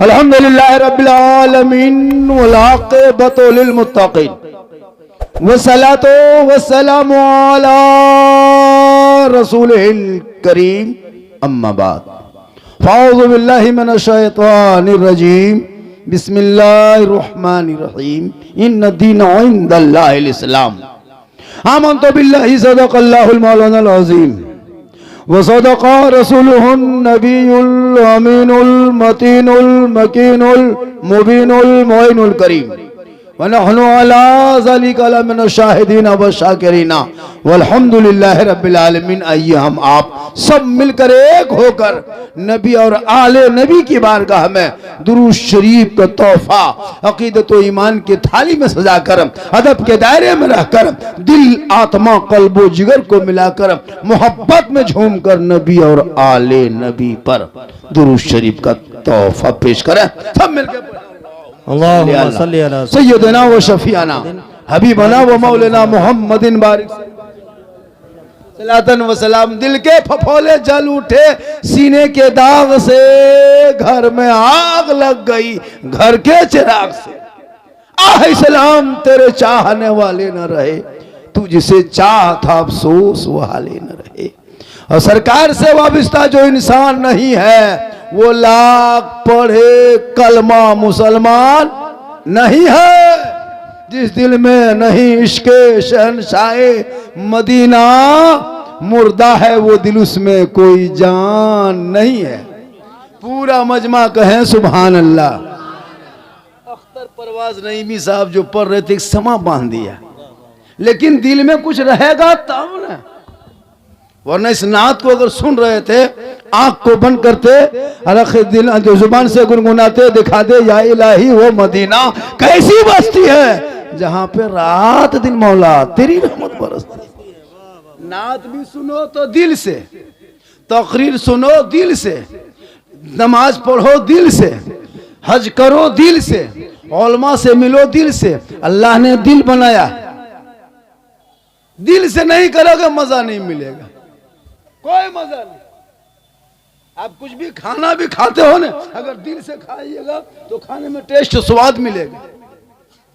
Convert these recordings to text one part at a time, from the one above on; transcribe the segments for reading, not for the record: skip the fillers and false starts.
अल्हम्दुलिल्लाह रब्बिल आलमीन वल आक़िबतु लिल मुत्तक़ीन वस्सलातु वस्सलामु अला रसूलिल करीम अम्मा बाद फ़अऊज़ु बिल्लाहि मिनश शैतानिर रजीम बिस्मिल्लाहिर रहमानिर रहीम इन्नद दीन इंदल्लाहिल इस्लाम आमन्तु बिल्लाहि सदक़ल्लाहुल मौलानाल अज़ीम वसदक़ रसूलुहुन नबियुल अमीनुल मतीनुल मकीनुल मुबीनुल मुइनुल करीम वनहनु अला ज़ालिका लमिनश शाहिदीन व शाकिरीना वल्हम्दुलिल्लाहि रब्बिल आलमीन। आइए हम आप सब मिलकर एक होकर नबी और आले नबी की बारगाह में दुरूद शरीफ का तोहफा अकीदत व ईमान की थाली में सजाकर अदब के दायरे में रहकर दिल आत्मा कल्ब व जिगर को मिलाकर मोहब्बत में झूमकर नबी और आले नबी पर दुरूद शरीफ का तोहफा पेश करें। सब मिलकर अल्लाहुम्मा सल्ली अला सय्यदना व शफीअना हबीबना व मौलाना मुहम्मदिन बारिक सलातन व सलाम। दिल के फफोले जल उठे सीने के दाग से, घर में आग लग गई घर के चिराग से। आह सलाम तेरे चाहने वाले न रहे, तू जिसे चाह था अफसोस वो हाले न रहे। और सरकार से वाबिस्ता जो इंसान नहीं है वो लाख पढ़े कलमा मुसलमान नहीं है। जिस दिल में नहीं इश्क़े शहंशाहे मदीना मुर्दा है वो दिल उसमें कोई जान नहीं है। पूरा मजमा कहें सुभान अल्लाह। अख्तर परवाज नईमी साहब जो पढ़ रहे थे एक समा बांध दिया, लेकिन दिल में कुछ रहेगा तब ना, वरना इस नात को अगर सुन रहे थे आंख को बंद करते और दिल जो जुबान से गुनगुनाते दिखा दे या इलाही वो मदीना कैसी बस्ती है जहां पे रात दिन मौला तेरी रहमत बरसती। नात भी सुनो तो दिल से, तकरीर सुनो दिल से, नमाज पढ़ो दिल से, हज करो दिल से, उलमा से मिलो दिल से। अल्लाह ने दिल बनाया, दिल से नहीं करोगे मजा नहीं मिलेगा, कोई मजा नहीं। आप कुछ भी खाना भी खाते हो ना, अगर दिल से खाइएगा तो खाने में टेस्ट स्वाद मिलेगा।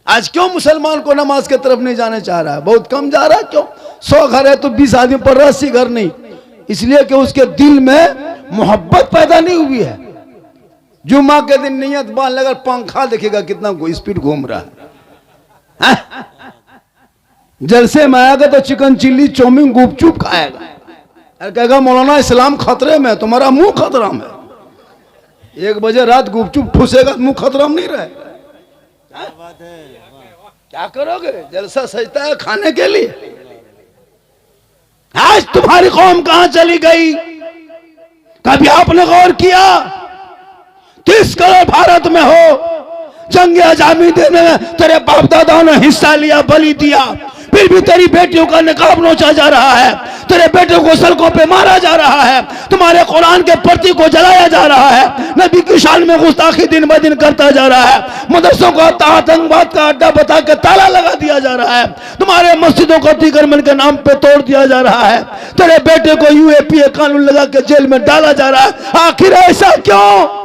आज क्यों मुसलमान को नमाज के तरफ नहीं जाने चाह रहा है, बहुत कम जा रहा है। क्यों? 100 घर है तो 20 आदमी पढ़ रहा है, 80 घर नहीं। इसलिए कि उसके दिल में मोहब्बत पैदा नहीं हुई है। जुम्मा के दिन नियत बांध लेकर पंखा देखेगा कितना स्पीड घूम रहा है। जलसे में आएगा तो चिकन चिल्ली चौमिन गुपचुप खाएगा, कहेगा मौलाना इस्लाम खतरे में, तुम्हारा मुंह खतरा में। 1 बजे रात गुपचुप ठूसेगा, मुंह खतरा में नहीं रहे। क्या करोगे? जलसा सजता है खाने के लिए। आज तुम्हारी कौम कहां चली गई? कभी आपने गौर किया? 30 करोड़ भारत में हो, जंग आजादी देने में तेरे बाप दादाओं ने हिस्सा लिया, बलि दिया, फिर भी तेरी बेटियों का निकाब नोचा जा रहा है, तेरे बेटियों को सड़कों पे मारा जा रहा है, तुम्हारे कुरान के प्रतीक को जलाया जा रहा है, नबी की शान में गुस्ताखी दिन ब दिन करता जा रहा है, मदरसों को आतंकवाद का अड्डा बता के ताला लगा दिया जा रहा है, तुम्हारे मस्जिदों को अतिक्रमण के नाम पे तोड़ दिया जा रहा है, तेरे बेटे को यूएपीए कानून लगा के जेल में डाला जा रहा है। आखिर ऐसा क्यों?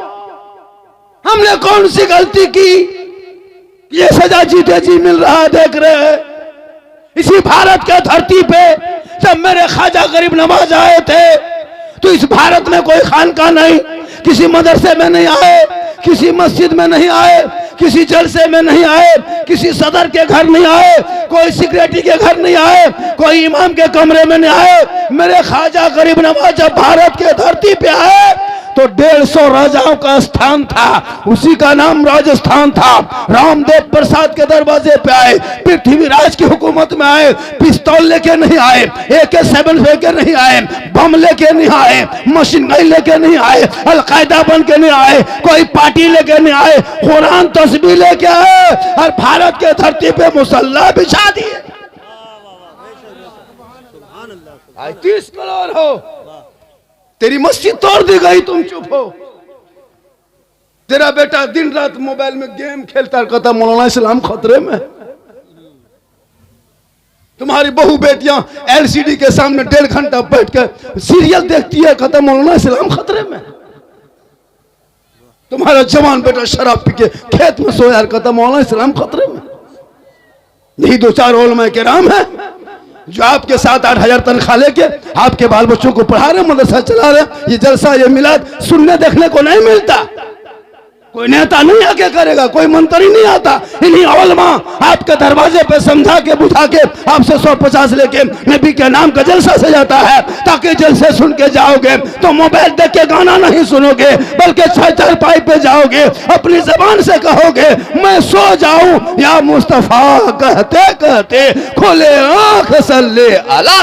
हमने कौन सी गलती की? ये सजा जीते जी मिल रहा है, देख रहे हैं। इसी भारत के धरती पे जब मेरे ख्वाजा गरीब नवाज आए थे तो इस भारत में कोई खानका नहीं, किसी मदरसे में नहीं आए, किसी मस्जिद में नहीं आए, किसी जलसे में नहीं आए, किसी सदर के घर नहीं आए, कोई सिक्योरिटी के घर नहीं आए, कोई इमाम के कमरे में नहीं आए। मेरे ख्वाजा गरीब नवाज जब भारत के धरती पे आए तो 150 राजाओं का स्थान था, उसी का नाम राजस्थान था। रामदेव प्रसाद के दरवाजे पे आए, पृथ्वीराज की हुकूमत में आए, पिस्तौल लेके नहीं आए, AK-7 लेके नहीं आए, बम लेके नहीं आए, मशीन गन लेके नहीं आए, अलकायदा बन के नहीं आए, कोई पार्टी लेके नहीं आए, कुरान तस्बीह लेके आए और भारत के धरती पे मुसल्ला बिछा दिए। 30 करोड़ हो, तेरी मस्जिद तोड़ दी गई, तुम चुप हो। तेरा बेटा दिन रात मोबाइल में गेम खेलता कहता मौलाना इस्लाम खतरे में। तुम्हारी बहू बेटियां LCD के सामने 1.5 घंटा बैठ कर सीरियल देखती है, कहता मौलाना इस्लाम खतरे में। तुम्हारा जवान बेटा शराब पी के खेत में सोया कहता मौलाना इस्लाम खतरे में। यही 2-4 उलमा किराम है जो आपके 7-8 हजार तनख्वाह लेके आपके बाल बच्चों को पढ़ा रहे, मदरसा चला रहे। ये जलसा ये मिलाद सुनने देखने को नहीं मिलता। कोई नेता नहीं आके करेगा, कोई मंत्री नहीं आता। इन्हीं उलमा आपके दरवाजे पे समझा के बुझा के आपसे 150 लेके नबी के नाम का जलसा सजाता है, ताकि जलसे सुन के जाओगे तो मोबाइल देख के गाना नहीं सुनोगे, बल्कि 6 पाई पे जाओगे, अपनी जबान से कहोगे मैं सो जाऊं या मुस्तफा कहते कहते खोले आंख सल्ले अला।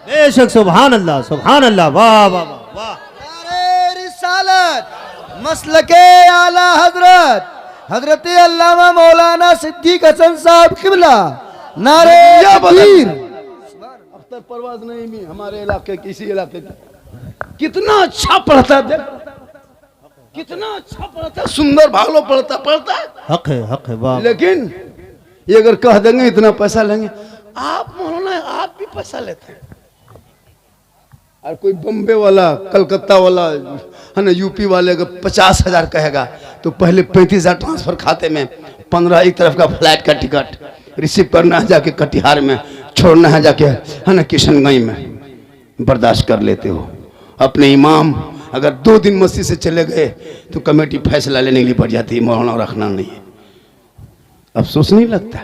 बेशक सुभान अल्लाह, वाह वाह वाह। नारे रिसालत मसलके आला हजरत हजरत अल्लामा मौलाना सिद्दीक हसन साहब किबला। नारे तकबीर। अख्तर परवाज नहीं भी हमारे इलाके किसी इलाके का कितना अच्छा पढ़ता है, कितना अच्छा पढ़ता है, सुंदर भालो पढ़ता है। हक है वाह। लेकिन ये अगर कह देंगे इतना पैसा लेंगे, आप मौलाना आप भी पैसा लेते हैं। और कोई बम्बे वाला, कलकत्ता वाला है ना, यूपी वाले का 50,000 कहेगा तो पहले 35,000 ट्रांसफर खाते में, 15 एक तरफ का फ्लाइट का टिकट रिसीव करना है जाके कटिहार में, छोड़ना है जाके है ना किशनगंज में। बर्दाश्त कर लेते हो। अपने इमाम अगर 2 दिन मस्जिद से चले गए तो कमेटी फैसला लेने के लिए पड़ जाती है, मौलाना रखना नहीं है। अफसोस नहीं लगता?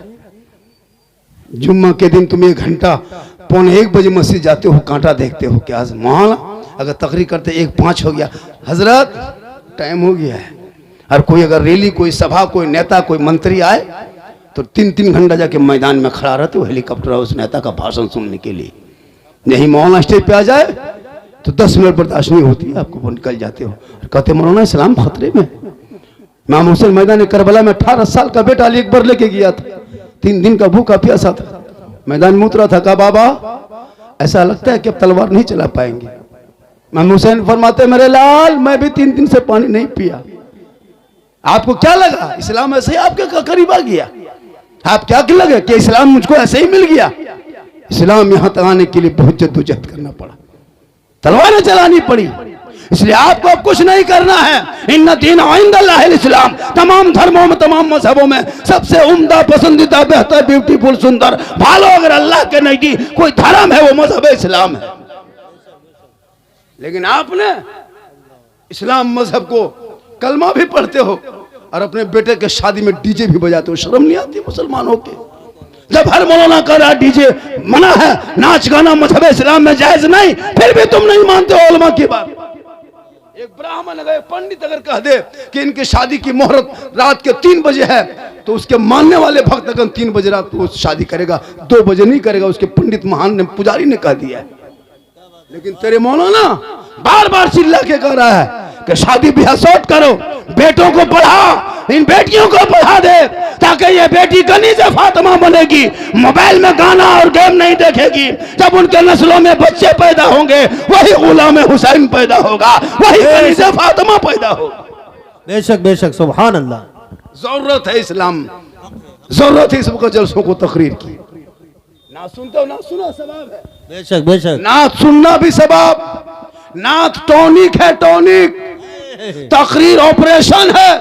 जुम्मा के दिन तुम 1 घंटा 1:45 बजे मस्जिद जाते हो, कांटा देखते हो क्या मौलाना अगर तकरीर करते 1:05 हो गया, हजरत टाइम हो गया है। और कोई अगर रैली, कोई सभा, कोई नेता, कोई मंत्री आए तो 3-3 घंटा जाके मैदान में खड़ा रहते हो हेलीकॉप्टर उस नेता का भाषण सुनने के लिए। यही मौलाना स्टेज पे आ जाए तो 10 मिनट बर्दाश्त नहीं होती, आपको निकल जाते हो। कहते मौलाना इस्लाम खतरे में। इमाम हुसैन मैदान करबला में 18 साल का बेटा अली अकबर लेके गया था, 3 दिन का भूखा प्यासा था, मैदान में उतरा था। कहा बाबा ऐसा लगता है कि अब तलवार नहीं चला पाएंगे। इमाम हुसैन फरमाते मेरे लाल मैं भी 3 दिन से पानी नहीं पिया। आपको क्या लगा इस्लाम ऐसे ही आपके करीब आ गया? आप क्या लगे कि इस्लाम मुझको ऐसे ही मिल गया? इस्लाम यहां तक आने के लिए बहुत जद्दोजहद करना पड़ा, तलवारें चलानी पड़ी। इसलिए आपको अब कुछ नहीं करना है। इन्ना दीन इंदल्लाहिल इस्लाम। तमाम धर्मों में, तमाम मजहबों में सबसे उम्दा, पसंदीदा, बेहतर, ब्यूटीफुल, सुंदर भालो अगर अल्लाह के नजदीक कोई धर्म है वो मजहब इस्लाम है। लेकिन आपने इस्लाम मजहब को कलमा भी पढ़ते हो और अपने बेटे के शादी में डीजे भी बजाते हो। शर्म नहीं आती मुसलमानों के? जब हर मौलाना कर रहा डीजे मना है, नाच गाना मजहब इस्लाम में जायज नहीं, फिर भी तुम नहीं मानते हो उलमा की बात। एक ब्राह्मण अगर पंडित अगर कह दे कि इनकी शादी की मुहूर्त रात के 3 बजे है तो उसके मानने वाले भक्त अगर 3 बजे रात को शादी करेगा, 2 बजे नहीं करेगा। उसके पंडित महान ने, पुजारी ने कह दिया है। लेकिन तेरे मौलाना बार बार चिल्ला के कह रहा है कि शादी ब्याह शॉर्ट करो, बेटों को पढ़ा, इन बेटियों को पढ़ा दे ताकि ये बेटी कनीज़े फातिमा बनेगी, मोबाइल में गाना और गेम नहीं देखेगी। जब उनके नस्लों में बच्चे पैदा होंगे वही गुलाम हुसैन पैदा होगा, वही कनीज़े फातिमा पैदा होगा। बेशक बेशक सुभान अल्लाह। जरूरत है इस्लाम, जरूरत है इस वक्त जलसों को तकरीर की। ना सुनते हो ना सुना सवाब है। बेशक बेशक। नात सुनना भी सवाब। नात टॉनिक है, टॉनिक। तकरीर ऑपरेशन है।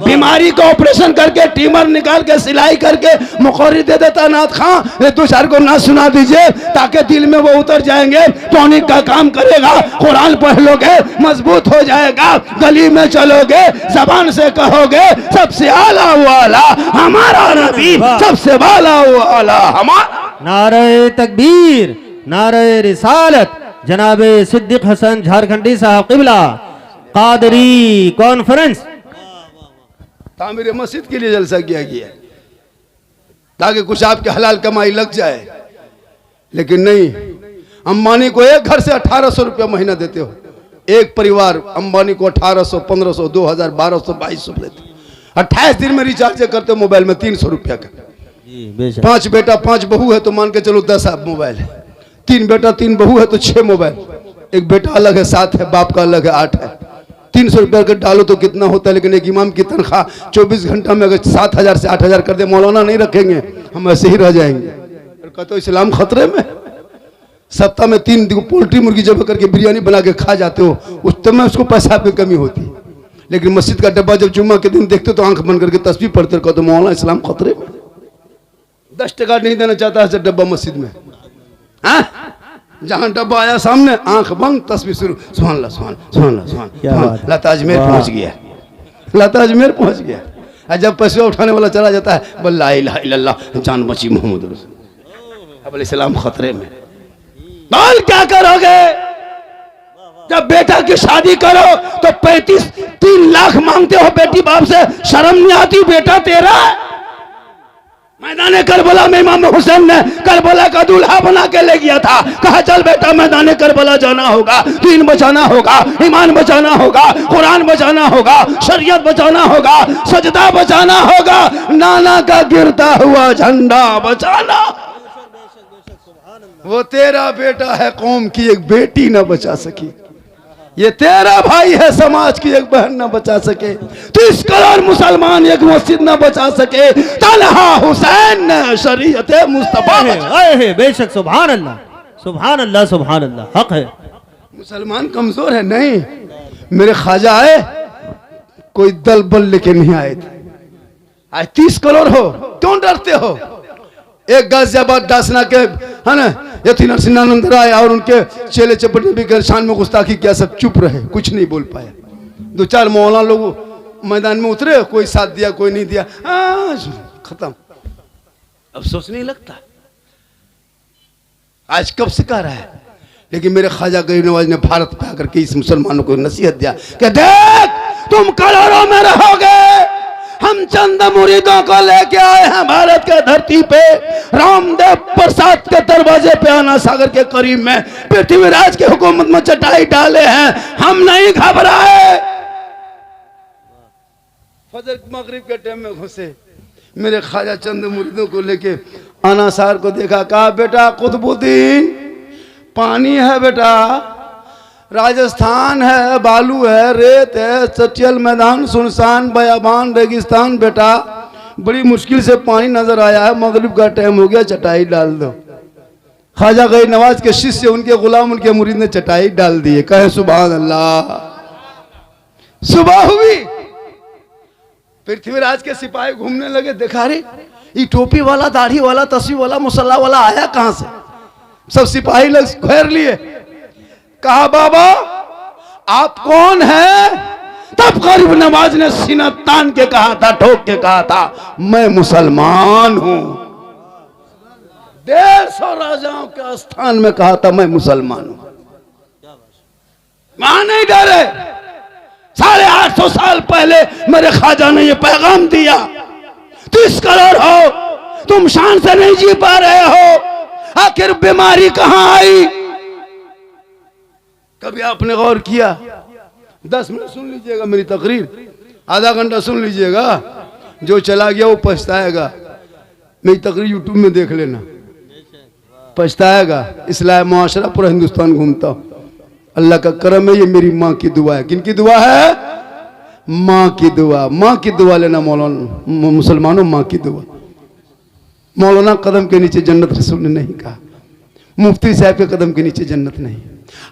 बीमारी का ऑपरेशन करके ट्यूमर निकाल के सिलाई करके मुखर्री दे देता नात खां, 2-4 को नात सुना दीजिए ताकि दिल में वो उतर जाएंगे। टॉनिक का काम करेगा। कुरान पढ़ लोगे मजबूत हो जाएगा। गली में चलोगे जबान से कहोगे सबसे आला वाला हमारा नबी, सबसे वाला वाला हमारा। नारे तकबीर, नारे रिसालत। जनाबे सिद्दीक हसन झारखंडी साहब किबला कादरी कॉन्फ्रेंस तामीर मस्जिद के लिए जलसा किया गया ताकि कुछ आपके हलाल कमाई लग जाए। लेकिन नहीं, अंबानी को एक घर से 1800 रुपया महीना देते हो। एक परिवार अंबानी को 1800, 1500, 2000, 1200, 2200 देते हो। 28 दिन में रिचार्ज करते हो मोबाइल में 300 रुपया का। 5 बेटा 5 बहू है तो मान के चलो 10 मोबाइल है। 3 बेटा 3 बहू है तो 6 मोबाइल। एक बेटा अलग है 7 है, बाप का अलग है 8 है। 300 रुपया अगर डालो तो कितना होता है। लेकिन एक इमाम की तनख्वाह 24 घंटा में अगर 7000 से 8000 कर दे, मौलाना नहीं रखेंगे, हम ऐसे ही रह जाएंगे। कहते हो इस्लाम खतरे में। सप्ताह में 3 पोल्ट्री मुर्गी जब करके बिरयानी बना के खा जाते हो, उस समय उसको पैसा की कमी होती है। लेकिन मस्जिद का डब्बा जब जुम्मा के दिन देखते तो आंख बंद करके तस्बीह पढ़ते कहते मौलाना इस्लाम खतरे में। 10 टका नहीं देना चाहता है डब्बा मस्जिद में। जहां डब्बा आया सामने आंख बंद तस्बीह शुरू, सुभान अल्लाह सुभान सुभान सुभान। लता अजमेर पहुंच गया, लता अजमेर पहुंच गया। और जब पैसे उठाने वाला चला जाता है बोल ला इलाहा इल्लल्लाह जान बची मोहम्मद रसूल। अब इस्लाम खतरे में। बोल क्या करोगे जब बेटा की शादी करो तो 3 लाख मांगते हो बेटी बाप से, शर्म नहीं आती? बेटा तेरा मैदान करबला में इमाम हुसैन ने करबला का दूल्हा बना के ले गया था। कहा चल बेटा मैदान करबला जाना होगा, दीन बचाना होगा, ईमान बचाना होगा, कुरान बचाना होगा, शरीयत बचाना होगा, सजदा बचाना होगा, नाना का गिरता हुआ झंडा बचाना। वो तेरा बेटा है, कौम की एक बेटी न बचा सकी। ये तेरा भाई है, समाज की एक बहन न बचा सके। 30 करोड़ मुसलमान एक मस्जिद न बचा सके, तन्हा हुसैन ने शरीयत मुस्तफा है। बेशक सुभान अल्लाह सुभान अल्लाह सुभान अल्लाह, हक है। मुसलमान कमजोर है नहीं, मेरे ख्वाजा आए कोई दल बल लेके नहीं आए थे। आज 30 करोड़ हो क्यों डरते हो? एक गाजियाबाद डासना के है ना यथी नरसिंहानंद राय और उनके चेले चपटे भी कर शान में गुस्ताखी किया, सब चुप रहे, कुछ नहीं बोल पाए। 2-4 मौलाना लोग मैदान में उतरे, कोई साथ दिया कोई नहीं दिया, खत्म। अब सोच नहीं लगता आज कब से कह रहा है। लेकिन मेरे ख्वाजा गरीब नवाज ने भारत पे आकर के इस मुसलमानों को नसीहत दिया कि देख तुम करोड़ों में रहोगे, हम चंद मुरीदों को लेके आए हैं भारत के धरती पे, रामदेव प्रसाद के दरवाजे पे आना सागर के करीब में पृथ्वीराज की हुकूमत में चटाई डाले हैं, हम नहीं घबराए। फजर मगरिब के टाइम में घुसे, मेरे ख्वाजा चंद मुरीदों को लेके अनासार को देखा, कहा बेटा कुतुबुद्दीन पानी है बेटा, राजस्थान है, बालू है, रेत है, चटियल मैदान, सुनसान बयाबान रेगिस्तान बेटा, बड़ी मुश्किल से पानी नजर आया है, मगरिब का टाइम हो गया, चटाई डाल दो। ख्वाजा गरीब नवाज के शिष्य उनके गुलाम उनके मुरीद ने चटाई डाल दिए। कहे सुभान अल्लाह। सुबह हुई, पृथ्वीराज के सिपाही घूमने लगे, देखा रे ये टोपी वाला, दाढ़ी वाला, तस्वीर वाला, मुसल्ला वाला आया कहां से? सब सिपाही लोग घेर लिए। कहा बाबा आप कौन हैं? तब गरीब नवाज ने सीना तान के कहा था, ठोक के कहा था, मैं मुसलमान हूं। 150 राजाओं के स्थान में कहा था मैं मुसलमान हूं। वहां नहीं डरे। 850 साल पहले मेरे ख्वाजा ने यह पैगाम दिया। 30 करोड़ हो, तुम शान से नहीं जी पा रहे हो, आखिर बीमारी कहां आई? कभी आपने गौर किया? 10 मिनट सुन लीजिएगा मेरी तकरीर, आधा घंटा सुन लीजिएगा, जो चला गया वो पछताएगा। मेरी तकरीर यूट्यूब में देख लेना, पछताएगा। इसलिए मुआशरा पूरा हिंदुस्तान घूमता हूं। अल्लाह का करम है, ये मेरी माँ की दुआ है। किन की दुआ है? माँ की दुआ। माँ की दुआ लेना मौलाना, मुसलमानों माँ की दुआ। मौलाना कदम के नीचे जन्नत रसूल ने नहीं कहा, मुफ्ती साहब के कदम के नीचे जन्नत नहीं,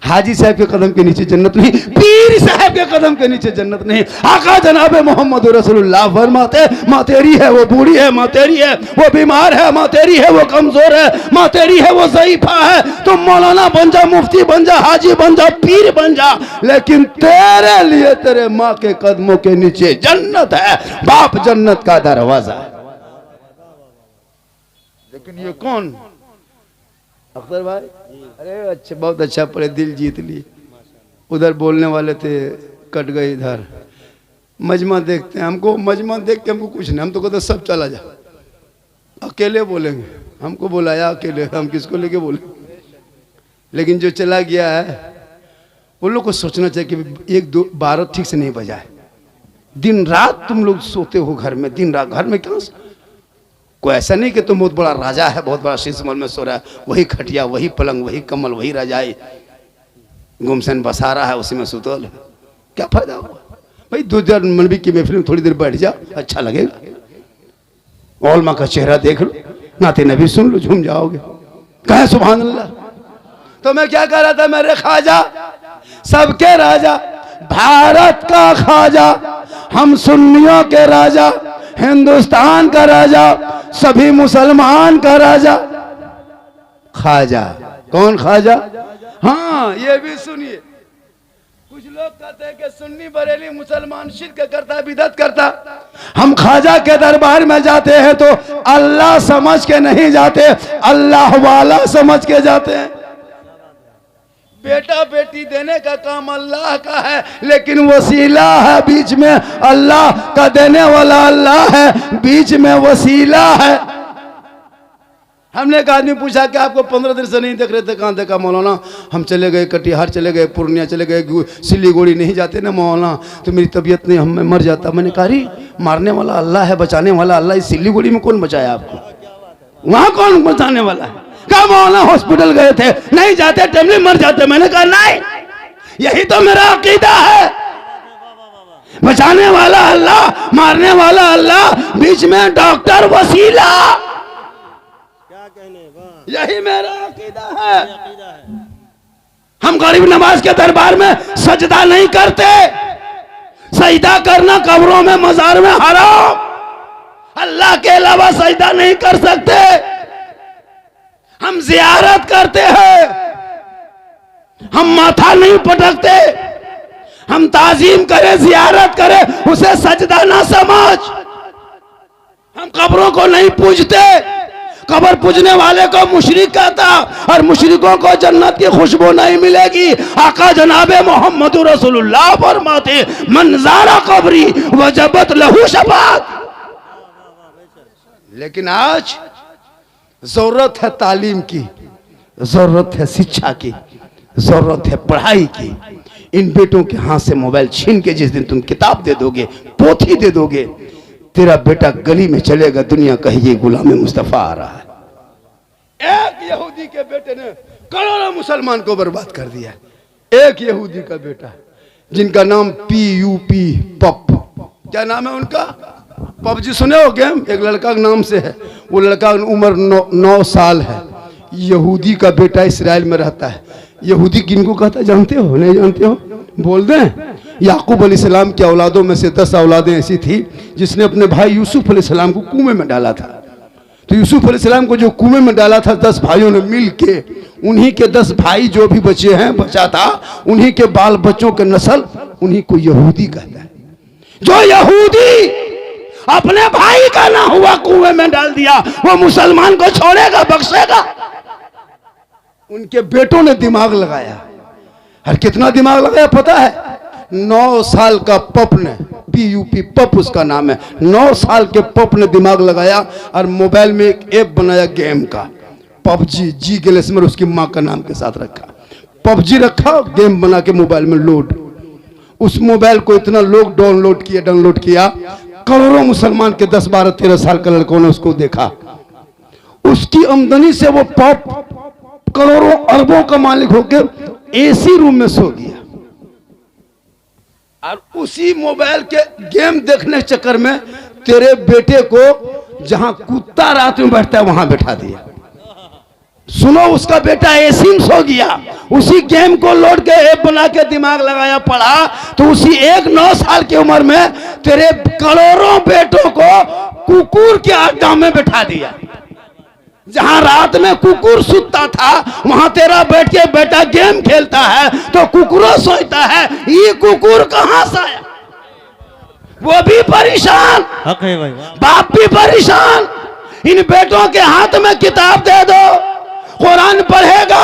हाजी साहब के कदम के नीचे जन्नत नहीं, पीर साहब के कदम के नीचे जन्नत नहीं। आका जनाब मोहम्मद रसूलुल्लाह फरमाते, माँ तेरी है वो बूढ़ी है, माँ तेरी है वो बीमार है, माँ तेरी है वो कमजोर है, माँ तेरी है वो ज़ईफा है। तुम मौलाना बन जा, मुफ्ती बन जा, हाजी बन जा, पीर बन जा, लेकिन तेरे लिए तेरे माँ के कदमों के नीचे जन्नत है। बाप जन्नत का दरवाजा है। लेकिन ये कौन? अख्तर भाई, अरे अच्छा, बहुत अच्छा पढ़े, दिल जीत लिए। उधर बोलने वाले थे, कट गए इधर। मजमा देखते हैं, हमको मजमा देख के हमको कुछ नहीं, हम तो कहते सब चला जा, अकेले बोलेंगे। हमको बुलाया अकेले, हम किसको लेके बोले? लेकिन जो चला गया है उन लोग को सोचना चाहिए कि 1-2-12 ठीक से नहीं बजाए। दिन रात तुम लोग सोते हो घर में, दिन रात घर में क्यों? कोई ऐसा नहीं कि तुम बहुत बड़ा राजा है, बहुत बड़ा शीशमहल में सो रहा है, वही खटिया, वही पलंग, वही कमल, वही रजाई, गुमसन बसा रहा है, उसी में सुतल है। क्या फायदा हुआ भाई? 2 मौलवी की महफिल में थोड़ी देर बैठ जाओ, अच्छा लगेगा। औलमा का चेहरा देख लो, नाते नबी सुन लो, झूम जाओगे। कहे सुभान अल्लाह। तो मैं क्या कह रहा था, मेरे ख्वाजा सबके राजा, भारत का ख्वाजा, हम सुन्नियों के राजा, हिंदुस्तान का राजा, सभी मुसलमान का राजा ख्वाजा। कौन ख्वाजा? हाँ, ये भी सुनिए, कुछ लोग कहते हैं कि सुन्नी बरेली मुसलमान शिर्क करता, बिदअत करता। हम ख्वाजा के दरबार में जाते हैं तो अल्लाह समझ के नहीं जाते, अल्लाह वाला समझ के जाते हैं। बेटा बेटी देने का काम अल्लाह का है, लेकिन वसीला है बीच में, अल्लाह का देने वाला अल्लाह है, बीच में वसीला है। हमने एक आदमी पूछा कि आपको 15 दिन से नहीं देख रहे थे, कहाँ देखा मौलाना? हम चले गए कटिहार, चले गए पूर्णिया, चले गए सिलीगुड़ी, नहीं जाते ना मौलाना, तो मेरी तबीयत नहीं, हम मर जाता। मैंने कहा रे, मारने वाला अल्लाह है, बचाने वाला अल्लाह। इस सिलीगुड़ी में कौन बचाया आपको? वहां कौन बचाने वाला है? कहा मौलाना हॉस्पिटल गए थे, नहीं जाते टाइमली मर जाते। मैंने कहा नहीं, यही तो मेरा अकीदा है, बचाने वाला अल्लाह, मारने वाला अल्लाह, बीच में डॉक्टर वसीला। यही मेरा अकीदा है। हम गरीब नवाज के दरबार में सजदा नहीं करते, सजदा करना कब्रों में, मजार में हराम। अल्लाह के अलावा सजदा नहीं कर सकते। हम जियारत करते हैं, हम माथा नहीं पटकते। हम ताजीम करें, जियारत करें, उसे सजदा ना समझ। हम कब्रों को नहीं पूजते, कब्र पूजने वाले को मुशरिक कहता, और मुशरिकों को जन्नत की खुशबू नहीं मिलेगी। आका जनाबे मोहम्मद रसूलुल्लाह फरमाते, मन ज़ारा कब्री वजबत लहू शफाअत। लेकिन आज जरूरत है तालीम की, जरूरत है शिक्षा की, जरूरत है पढ़ाई की। इन बेटों के हाथ से मोबाइल छीन के जिस दिन तुम किताब दे दोगे, पोथी दे दोगे, तेरा बेटा गली में चलेगा, दुनिया कहेगी गुलाम मुस्तफा आ रहा है। एक यहूदी के बेटे ने करोड़ों मुसलमान को बर्बाद कर दिया। एक यहूदी का बेटा, जिनका नाम PUP, पप, क्या नाम है उनका? पबजी सुने हो गेम? एक लड़का के नाम से है। वो लड़का उम्र 9 साल है। यहूदी का बेटा इस्राइल में रहता है। यहूदी किनको कहता है जानते हो? नहीं जानते हो? बोल दें। याकूब अलैहिस्सलाम की औलादों में से 10 औलादें ऐसी थी जिसने अपने भाई यूसुफ अलैहिस्सलाम को कुएं में डाला था। तो यूसुफ अलैहिस्सलाम को जो कुएं में डाला था, 10 भाइयों ने मिल के, उन्हीं के 10 भाई जो भी बचे हैं, बचा था, उन्हीं के बाल बच्चों के नस्ल, उन्हीं को यहूदी कहता है। जो यहूदी अपने भाई का ना हुआ कुएं में डाल दिया, वो मुसलमान को छोड़ेगा, बख्शेगा? उनके बेटों ने दिमाग लगाया, और कितना दिमाग लगाया पता है? 9 साल का पप ने, PUP पप उसका नाम है, 9 साल के पप ने दिमाग लगाया और मोबाइल में एक ऐप बनाया गेम का, पबजी। जी ग्लेसमर उसकी माँ का नाम के साथ रखा, पबजी रखा, गेम बना के मोबाइल में लोड। उस मोबाइल को इतना लोग डाउनलोड किया, करोड़ों मुसलमान के 10, 12, 13 साल के लड़कों ने उसको देखा। उसकी आमदनी से वो पॉप करोड़ों अरबों का मालिक होकर AC रूम में सो गया, और उसी मोबाइल के गेम देखने के चक्कर में तेरे बेटे को जहां कुत्ता रात में बैठता है वहां बैठा दिया। सुनो, उसका बेटा AC में सो गया, उसी गेम को लोड के ऐप बना के दिमाग लगाया, पढ़ा, तो उसी 9 साल की उम्र में तेरे करोड़ों बेटों को कुकुर के अड्डा में बैठा दिया। जहां रात में कुकुर सुतता था, वहां तेरा बेटा गेम खेलता है तो कुकुरों सोता है। ये कुकुर कहां से आया? वो भी परेशान, बाप भी परेशान। इन बेटों के हाथ में किताब दे दो, कुरान पढ़ेगा,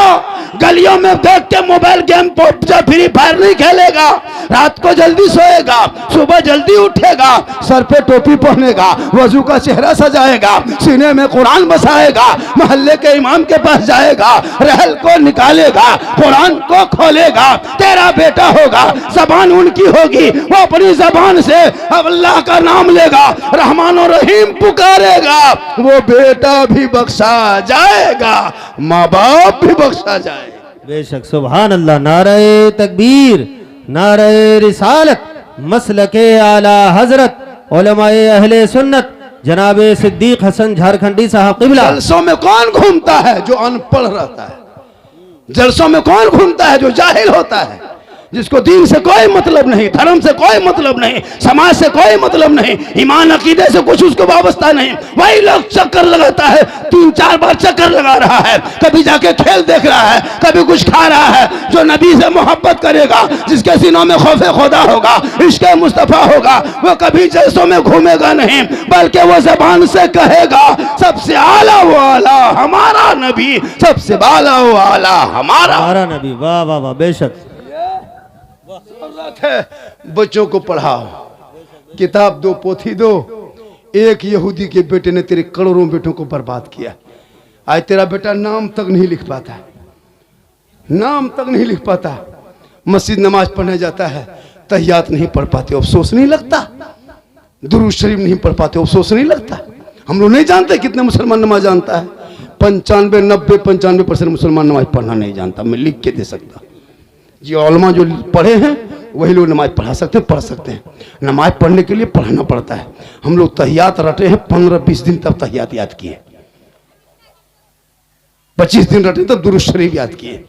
गलियों में देख के मोबाइल गेम फ्री फायर नहीं खेलेगा, रात को जल्दी सोएगा, सुबह जल्दी उठेगा, सर पे टोपी पहनेगा, वजू का चेहरा सजाएगा, सीने में कुरान बसाएगा, मोहल्ले के इमाम के पास जाएगा, रहल को निकालेगा, कुरान को खोलेगा। तेरा बेटा होगा, जबान उनकी होगी, वो अपनी जबान से अल्लाह का नाम लेगा, रहमान और रहीम पुकारेगा, वो बेटा भी बख्शा जाएगा, माँ बाप भी बख्शा जाए। बेशक, सुभान अल्लाह। नारे तकबीर, नारे रिसालत, मसलके आला हजरत उलमाए अहले सुन्नत जनाबे सिद्दीक हसन झारखंडी साहब क़िबला। जलसों में कौन घूमता है? जो अनपढ़ रहता है। जलसों में कौन घूमता है? जो जाहिल होता है। जिसको दीन से कोई मतलब नहीं, धर्म से कोई मतलब नहीं, समाज से कोई मतलब नहीं, ईमान अकीदे से कुछ उसको वाबस्ता नहीं, वही लोग चक्कर लगाता है, 3-4 बार चक्कर लगा रहा है, कभी जाके खेल देख रहा है, कभी कुछ खा रहा है। जो नबी से मोहब्बत करेगा, जिसके सीनों में खौफे खुदा होगा, इश्क़े मुस्तफ़ा होगा, वो कभी जैसों में घूमेगा नहीं, बल्कि वो जबान से कहेगा सबसे आला वो आला हमारा नबी, सबसे बाला वो आला हमारा नबी। वाह वाह वाह, बेशक। है बच्चों को पढ़ाओ, किताब दो, पोथी दो। एक यहूदी के बेटे ने तेरे करोड़ों बेटों को बर्बाद किया। आज तेरा बेटा नाम तक नहीं लिख पाता, नाम तक नहीं लिख पाता। मस्जिद नमाज पढ़ने जाता है, तहियात नहीं पढ़ पाते, अफसोस नहीं लगता। दुरूद शरीफ नहीं पढ़ पाते, अफसोस नहीं लगता। हम लोग नहीं जानते कितने मुसलमान नमाज जानता है। 95-90-95% मुसलमान नमाज पढ़ना नहीं जानता। मैं लिख के दे सकता। जी उलमा जो पढ़े हैं वही लोग नमाज पढ़ा सकते हैं, पढ़ सकते हैं। नमाज पढ़ने के लिए पढ़ना पड़ता है। हम लोग तहियात रटे हैं 15-20 दिन, तब तहियात याद किए। 25 दिन रटे तब दुरूद शरीफ याद किए।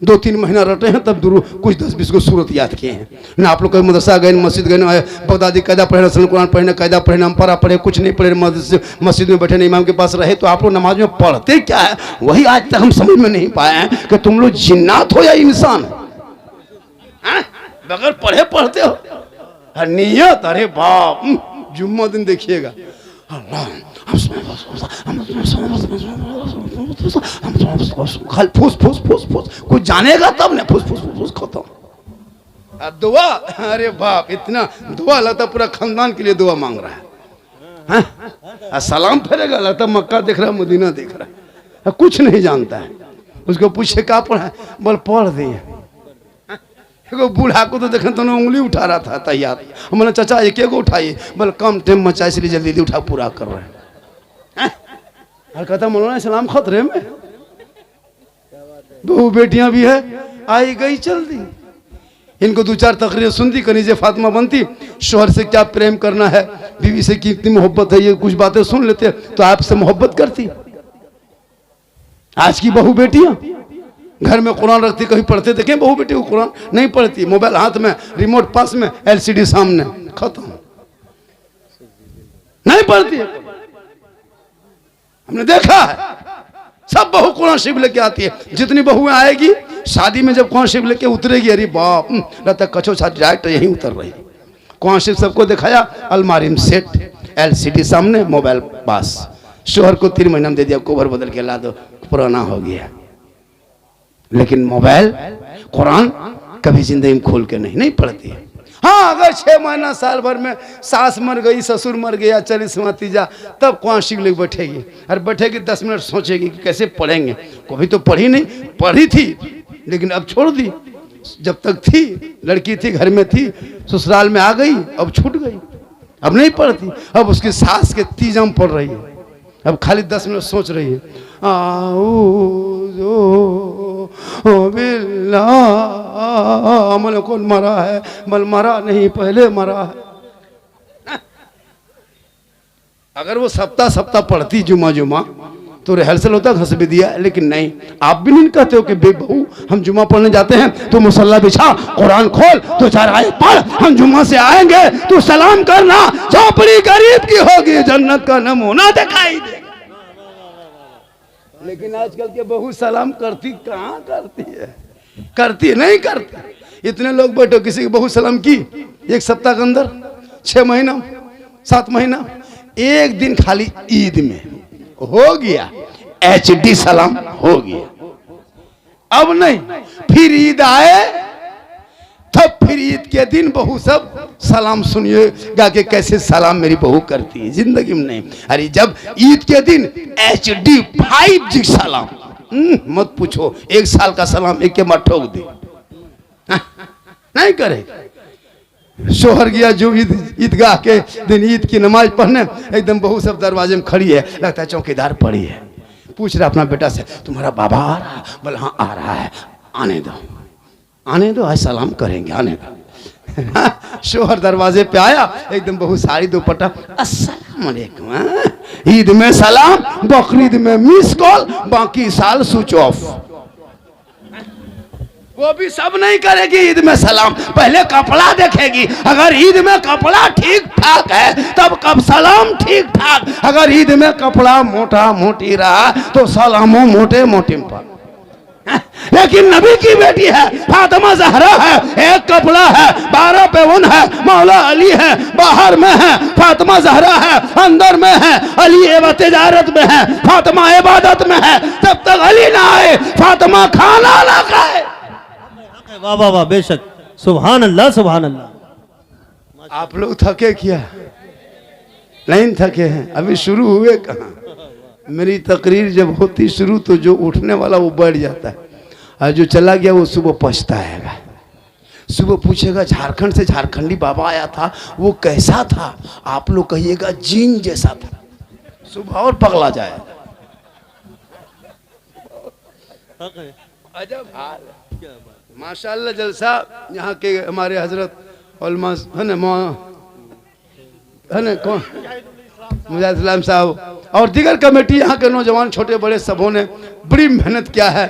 2-3 महीना रटे हैं तब कुछ 10-20 को सूरत याद किए हैं ना। आप लोग कहीं मदरसा गए, मस्जिद गए, बगदादी कायदा पढ़े, रसूल कुरान पढ़े, कायदा पढ़े, हम पढ़ा पढ़े, कुछ नहीं पढ़े, मस्जिद में बैठे, इमाम के पास रहे, तो आप लोग नमाज में पढ़ते क्या है वही आज तक हम समझ में नहीं पाए हैं कि तुम लोग जिन्नात हो या इंसान हो। बगैर पढ़े पढ़ते हो। नियत, अरे बाप, जुम्मा दिन देखिएगा फूस फूस फूस फूस, कुछ जानेगा तब ना, फूस फूस फूस खत्म। दुआ, अरे बाप, इतना दुआ लगता पूरा खानदान के लिए दुआ मांग रहा है। सलाम फेरेगा लगता मक्का देख रहा है, मदीना देख रहा है, कुछ नहीं जानता है। उसको पूछे क्या पढ़ा है, बोल पढ़ दिए। बूढ़ा को तो देखें तो उंगली उठा रहा था तैयार। हमने चाचा एक एक उठाइए, बोल कम टाइम मचा इसलिए जल्दी जल्दी उठा पूरा कर रहे हैं। और कहता मौलाना इस्लाम खतरे में, बहू बेटियां भी है, आई गई चल दी। इनको 2-4 तकरीरें सुनती, कनीजे फातिमा बनती, शोहर से क्या प्रेम करना है, बीवी से कितनी मोहब्बत है, ये कुछ बातें सुन लेते तो आपसे मोहब्बत करती। आज की बहू बेटियां घर में कुरान रखती, कहीं पढ़ते देखें बहू बेटी को कुरान नहीं पढ़ती, मोबाइल हाथ में, रिमोट पास में, LCD सामने, खत्म, नहीं पढ़ती है। हमने देखा है, सब बहू कुरान शरीफ लेके आती है। जितनी बहुएं आएगी शादी में, जब कुरान शरीफ लेके उतरेगी, अरे बाप, लगता कछो छात डायरेक्ट यहीं उतर रही। कुरान शरीफ सबको दिखाया, अलमारी में सेट, LCD सामने, मोबाइल पास। शोहर को 3 महीना में दे दिया, कवर बदल के ला दो, पुराना हो गया। लेकिन मोबाइल, कुरान कभी जिंदगी में खोल के नहीं पढ़ती है। हाँ, अगर 6 महीना साल भर में सास मर गई, ससुर मर गया, 40वां तीजा, तब कुरान शरीफ लेके बैठेगी। और बैठेगी 10 मिनट सोचेगी कि कैसे पढ़ेंगे। कभी तो पढ़ी नहीं, पढ़ी थी लेकिन अब छोड़ दी। जब तक थी, लड़की थी, घर में थी, ससुराल में आ गई, अब छूट गई, अब नहीं पढ़ती। अब उसकी सास के तीजा में पढ़ रही है। अब खाली 10 मिनट सोच रही है, अमल कौन मरा है, बल मरा नहीं, पहले मरा है। अगर वो सप्ताह पढ़ती जुमा जुमा तो रिहर्सल होता, घस भी दिया। लेकिन नहीं, आप भी नहीं कहते हो कि बेबहू हम जुमा पढ़ने जाते हैं तो मुसल्ला बिछा, कुरान खोल, तो 4 आयत पढ़, हम जुमा से आएंगे तो सलाम करना, झोपड़ी गरीब की होगी, जन्नत का नमूना दिखाई दे। लेकिन आजकल के बहू सलाम करती कहाँ करती है, करती नहीं करती। इतने लोग बैठो, किसी की बहू सलाम की 1 सप्ताह के अंदर, 6 महीना, 7 महीना, एक दिन खाली ईद में हो गया, HD सलाम हो गया। अब नहीं, फिर ईद आए तब फिर ईद के दिन बहू सब सलाम सुनिएगा कि कैसे सलाम मेरी बहू करती है, जिंदगी में नहीं। अरे जब ईद के दिन HD 5G सलाम, मत पूछो, 1 साल का सलाम एक के मार ठोक दे, नहीं करे। शोहर गया जो ईदगाह के दिन ईद की नमाज पढ़ने, एकदम बहू सब दरवाजे में खड़ी है, लगता है चौकीदार पड़ी है। पूछ रहा अपना बेटा से, तुम्हारा बाबा आ रहा है? बोले हाँ आ रहा है, आने दो आने दो, आज सलाम करेंगे, आने दो। शोहर दरवाजे पे आया, एकदम बहू साड़ी दुपट्टा, अस्सलाम वालेकुम। ईद में सलाम, बकरीद में मिस कॉल, बाकी साल स्विच ऑफ। वो भी सब नहीं करेगी ईद में सलाम, पहले कपड़ा देखेगी। अगर ईद में कपड़ा ठीक ठाक है तब कब सलाम ठीक ठाक। अगर ईद में कपड़ा मोटा मोटी रहा तो सलामो मोटे मोटे पर। लेकिन नबी की बेटी है, फातिमा ज़हरा है, एक कपड़ा है, 12 पेवन है, मौला अली है, बाहर में है, फातिमा ज़हरा है, अंदर में है, अली तिजारत में है, फातिमा इबादत में है। जब तक अली ना आए फातिमा खाना ना खाए। वाह वाह वाह, बेशक, सुभान अल्लाह सुभान अल्लाह। आप लोग थके क्या? नहीं थके हैं, अभी शुरू हुए कहाँ। मेरी तकरीर जब होती शुरू तो जो उठने वाला वो बैठ जाता है, और जो चला गया वो सुबह पछताएगा। सुबह पूछेगा झारखंड से झारखंडी बाबा आया था, वो कैसा था? आप लोग कहिएगा जीन जैसा था। सुबह और पगला जाएगा। अजब हाल है, माशाअल्लाह जलसा। यहाँ के हमारे हजरत उलमा है ना कौन मुजाहिद इस्लाम साहब और दीगर कमेटी, यहाँ के नौजवान छोटे बड़े सबों ने बड़ी मेहनत किया है।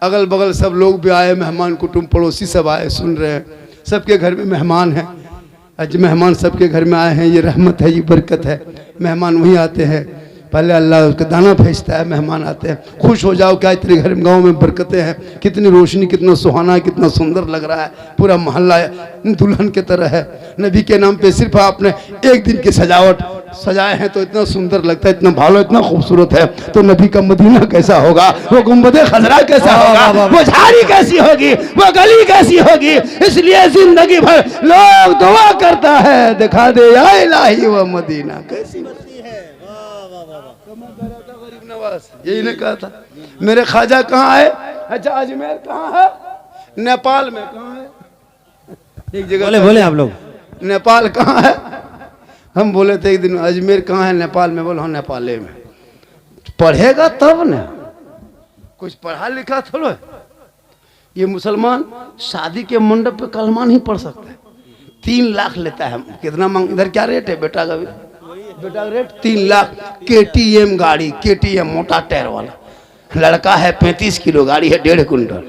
अगल बगल सब लोग भी आए, मेहमान कुटुंब पड़ोसी सब आए, सुन रहे हैं। सबके घर में मेहमान हैं, आज मेहमान सबके घर में आए हैं। ये रहमत है, ये बरकत है। मेहमान वहीं आते हैं, पहले अल्लाह उसका दाना भेजता है, मेहमान आते हैं। खुश हो जाओ, क्या तेरे घर में गाँव में बरकतें हैं, कितनी रोशनी, कितना सुहाना है, कितना सुंदर लग रहा है। पूरा मोहल्ला दुल्हन की तरह है। नबी के नाम पे सिर्फ आपने एक दिन की सजावट सजाए हैं तो इतना सुंदर लगता है, इतना भालो, इतना खूबसूरत है। तो नबी का मदीना कैसा होगा, वो गुंबदे खजरा कैसा होगा, वो झाड़ी कैसी होगी, वो गली कैसी होगी। इसलिए जिंदगी भर लोग दुआ करता है, दिखा दे या इलाही वो मदीना कैसी है। गरीब नवाज यही ने कहा था। मेरे ख्वाजा कहाँ है? अच्छा अजमेर कहाँ है? नेपाल में कहाँ है? एक जगह बोले बोले आप लोग, नेपाल कहाँ है? हम बोले थे एक दिन अजमेर कहाँ है? नेपाल में। बोलो हाँ नेपाले में। पढ़ेगा तब न, कुछ पढ़ा लिखा थोड़ा। ये मुसलमान शादी के मंडप पे कलमा नहीं पढ़ सकता है, 3 लाख लेता है। कितना मांग? इधर क्या रेट है बेटा का? बेटा रेट 3 लाख। KTM गाड़ी, KTM मोटा टायर वाला, लड़का है 35 किलो, गाड़ी है 1.5 कुंटल।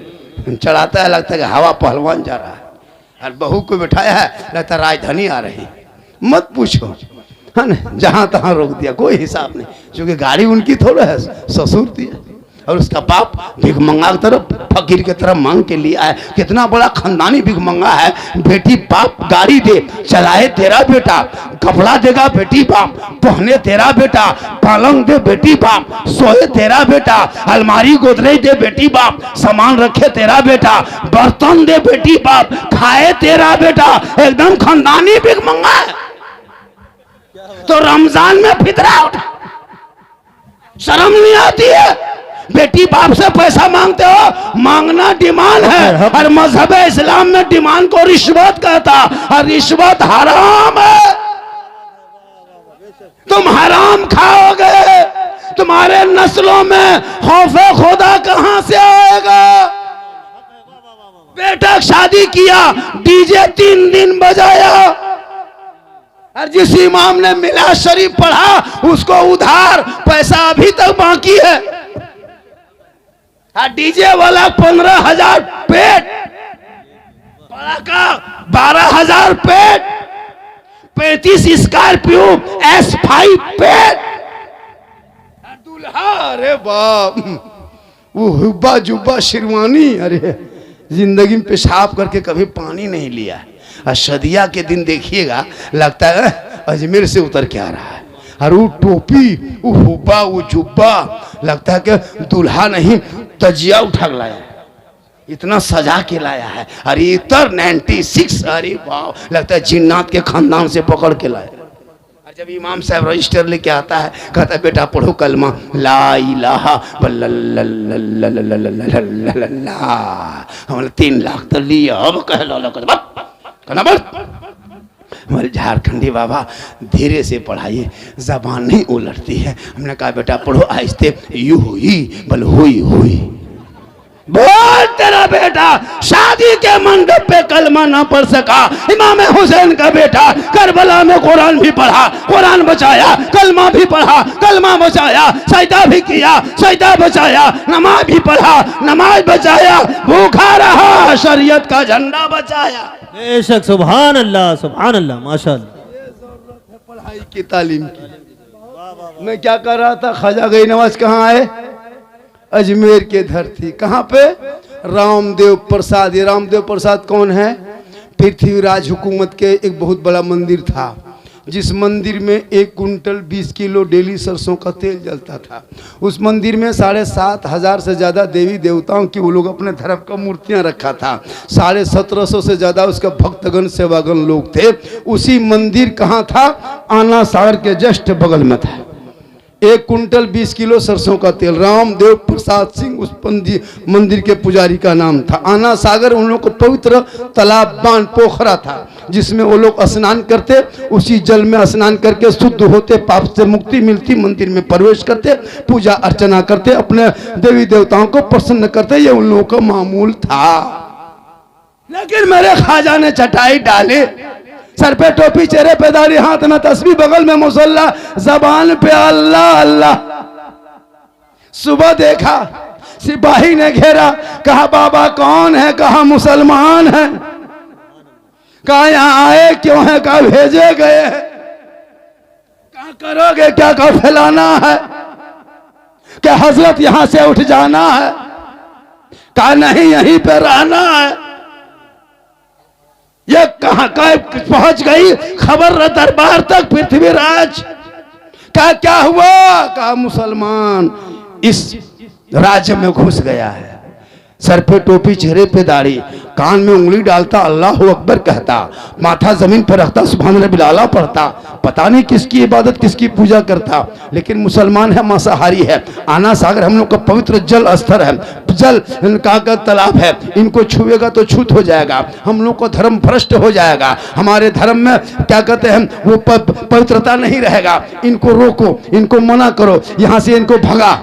चढ़ाता है, लगता है कि हवा पहलवान जा रहा है। और बहू को बिठाया है, लगता है राजधानी आ रही। मत पूछो, है ना, जहाँ तहाँ रोक दिया, कोई हिसाब नहीं। क्योंकि गाड़ी उनकी थोड़ा है, ससुर दिया। और उसका बाप भिखमंगा की तरफ, फकीर की तरफ मांग के लिया है। कितना बड़ा खानदानी भिखमंगा है। बेटी बाप गाड़ी दे, चलाए तेरा बेटा, कपड़ा देगा बेटी बाप, पहने तेरा बेटा, पलंग दे बेटी बाप, सोए तेरा बेटा, अलमारी गोदरेज दे बेटी बाप, सामान रखे तेरा बेटा, बर्तन दे बेटी बाप, खाए तेरा बेटा। एकदम खानदानी भिखमंगा है। तो रमजान में फितरा उठा, शर्म नहीं आती है? बेटी बाप से पैसा मांगते हो, मांगना डिमांड है। और मजहब इस्लाम में डिमांड को रिश्वत कहता, और रिश्वत हराम है। तुम हराम खाओगे, तुम्हारे नस्लों में खौफे खुदा कहां से आएगा? बेटा शादी किया, डीजे 3 दिन बजाया, और जिस इमाम ने मिला शरीफ पढ़ा उसको उधार पैसा अभी तक बाकी है। डीजे वाला 15,000 पेट, बड़ा का 12,000 पेट, 35 स्कॉर्पियो S5 पेट, दूल्हा अरे बाप, वो हुब्बा जुब्बा शेरवानी। अरे जिंदगी में पेशाब करके कभी पानी नहीं लिया। और शदिया के दिन देखिएगा, लगता है अजमेर से उतर के आ रहा है। और वो टोपी, वो हुब्बा, वो जुब्बा, लगता है कि दूल्हा नहीं तजिया उठा लाया, इतना सजा के लाया है। अरे इतर 96, अरे वाह, लगता है जिन्नात के खानदान से पकड़ के लाया। और जब इमाम साहब रजिस्टर लेके आता है, कहता है बेटा पढ़ो कलमा ला इलाहा हमने 3 लाख तो लिया, अब कह लो कहना बस। हमारे झारखंडी बाबा धीरे से पढ़ाइए, जबान नहीं उलटती है। हमने कहा बेटा पढ़ो आहिस्ते, यू हुई बल हुई हुई, बोल तेरा बेटा शादी के मंडप पे कलमा ना पढ़ सका, इमाम हुसैन का बेटा करबला में कुरान भी पढ़ा, कुरान बचाया, कलमा भी पढ़ा, कलमा बचाया, सजदा भी किया, सजदा बचाया, नमाज भी पढ़ा, नमाज बचाया, भूखा रहा, शरीयत का झंडा बचाया। बेशक, सुभान अल्लाह, माशाअल्लाह। पढ़ाई की तालीम की। मैं क्या कर रहा था, ख्वाजा गई नवाज कहाँ आए? अजमेर के धरती। कहाँ पे? रामदेव प्रसाद। ये रामदेव प्रसाद कौन है? पृथ्वीराज हुकूमत के एक बहुत बड़ा मंदिर था, जिस मंदिर में 1 कुंटल 20 किलो डेली सरसों का तेल जलता था। उस मंदिर में 7,500 से ज़्यादा देवी देवताओं की वो लोग अपने धर्म का मूर्तियां रखा था। 1750 से ज़्यादा उसका भक्तगण सेवागण लोग थे। उसी मंदिर कहाँ था? आना सागर के जस्ट बगल में था। 1 कुंटल 20 किलो सरसों का तेल। रामदेव प्रसाद सिंह उस मंदिर के पुजारी का नाम था। आना सागर उन लोगों को पवित्र तालाब, बांध, पोखरा था, जिसमें वो लोग स्नान करते। उसी जल में स्नान करके शुद्ध होते, पाप से मुक्ति मिलती, मंदिर में प्रवेश करते, पूजा अर्चना करते, अपने देवी देवताओं को प्रसन्न करते। ये उन लोगों का मामूल था। लेकिन मेरे ख्वाजा ने चटाई डाली, सर पे टोपी, चेहरे पे दाढ़ी, हाथ में तस्बीह, बगल में मुसल्ला, जबान पे अल्लाह अल्लाह। सुबह देखा, सिपाही ने घेरा, कहा बाबा कौन है? कहा मुसलमान है। कहा यहाँ आए क्यों है? कहा भेजे गए हैं। कहा करोगे क्या? कहा फैलाना है। क्या हजरत यहां से उठ जाना है? कहा नहीं, यहीं पे रहना है। ये कहां पहुंच गई खबर दरबार तक पृथ्वीराज। कहा क्या हुआ? कहा मुसलमान इस राज्य में घुस गया है। सर पे टोपी, चेहरे पे दाढ़ी, कान में उंगली डालता, अल्लाह अकबर कहता, माथा जमीन पर रखता, सुभान रब्बिल आला पढ़ता, पता नहीं किसकी इबादत, किसकी पूजा करता, लेकिन मुसलमान है, मांसाहारी है। आना सागर हम लोग का पवित्र जल स्थल है, जल का तालाब है। इनको छुएगा तो छूत हो जाएगा, हम लोग का धर्म भ्रष्ट हो जाएगा, हमारे धर्म में क्या कहते हैं वो पवित्रता नहीं रहेगा। इनको रोको, इनको मना करो, यहाँ से इनको भगा,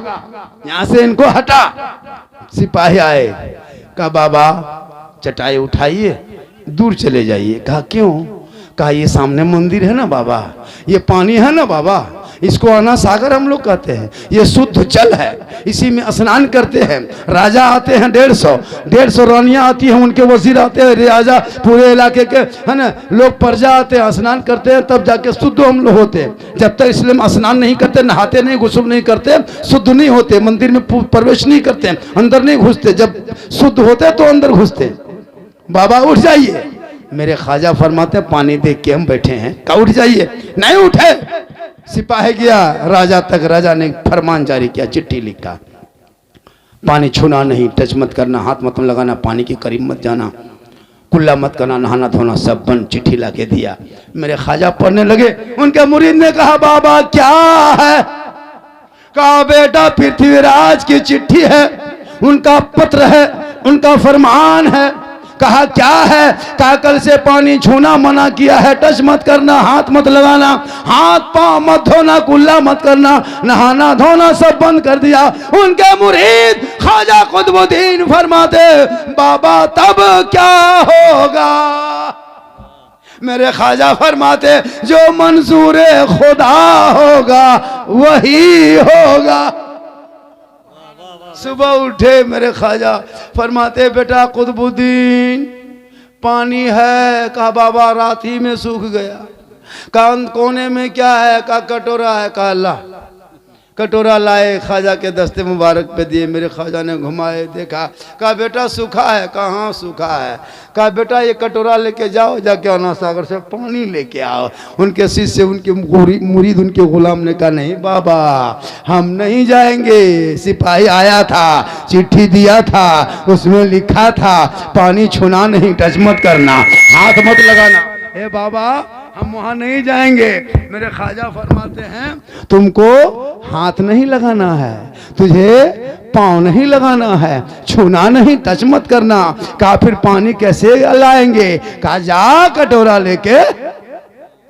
यहाँ से इनको हटा। सिपाही आए, कहा बाबा चटाई उठाइए, दूर चले जाइए। कहा क्यों? कहा ये सामने मंदिर है ना बाबा, ये पानी है ना बाबा, इसको आना सागर हम लोग कहते हैं, ये शुद्ध जल है, इसी में स्नान करते हैं। राजा आते हैं 150 रानियां आती हैं, उनके वजीर आते हैं, राजा पूरे इलाके के है ना लोग, प्रजा आते हैं, स्नान करते हैं, तब जाके शुद्ध हम लोग होते हैं। जब तक इसलिए स्नान नहीं करते, नहाते नहीं, गुस्ल नहीं करते, शुद्ध नहीं होते, मंदिर में प्रवेश नहीं करते, अंदर नहीं घुसते। जब शुद्ध होते तो अंदर घुसते। बाबा उठ जाइए। मेरे ख्वाजा फरमाते पानी देख के हम बैठे हैं। कहा उठ जाइए। नहीं उठे। सिपाही गया राजा तक, राजा ने फरमान जारी किया, चिट्ठी लिखा, पानी छूना नहीं, टच मत करना, हाथ मत लगाना, पानी के करीब मत जाना, कुल्ला मत करना, नहाना धोना सब बंद। चिट्ठी ला के दिया। मेरे ख्वाजा पढ़ने लगे। उनके मुरीद ने कहा बाबा क्या है? कहा बेटा पृथ्वीराज की चिट्ठी है, उनका पत्र है, उनका फरमान है। कहा क्या है? कहा कल से पानी छूना मना किया है, टच मत करना, हाथ मत लगाना, हाथ पांव मत धोना, कुल्ला मत करना, नहाना धोना सब बंद कर दिया। उनके मुरीद ख्वाजा कुतुबुद्दीन फरमाते बाबा तब क्या होगा? मेरे ख्वाजा फरमाते जो मंजूर खुदा होगा वही होगा। सुबह उठे मेरे ख्वाजा फरमाते बेटा कुतुबुद्दीन पानी है। कहा बाबा रात ही में सूख गया। कहा कोने में क्या है? कहा कटोरा है। कहा अल्लाह। कटोरा लाए, ख्वाजा के दस्ते मुबारक पे दिए। मेरे ख्वाजा ने घुमाए, देखा, कहा बेटा सूखा है। कहा हाँ सूखा है। कहा बेटा ये कटोरा लेके जाओ, जाके आना सागर से पानी लेके आओ। उनके शिष्य, उनके मुरीद, उनके गुलाम ने कहा नहीं बाबा हम नहीं जाएंगे। सिपाही आया था, चिट्ठी दिया था, उसमें लिखा था पानी छूना नहीं, टच मत करना, हाथ मत लगाना। हे बाबा हम वहां नहीं जाएंगे। मेरे ख्वाजा फरमाते हैं तुमको हाथ नहीं लगाना है, तुझे पांव नहीं लगाना है, छूना नहीं, टच मत करना। कहा फिर पानी कैसे लाएंगे? कहा जा कटोरा लेके,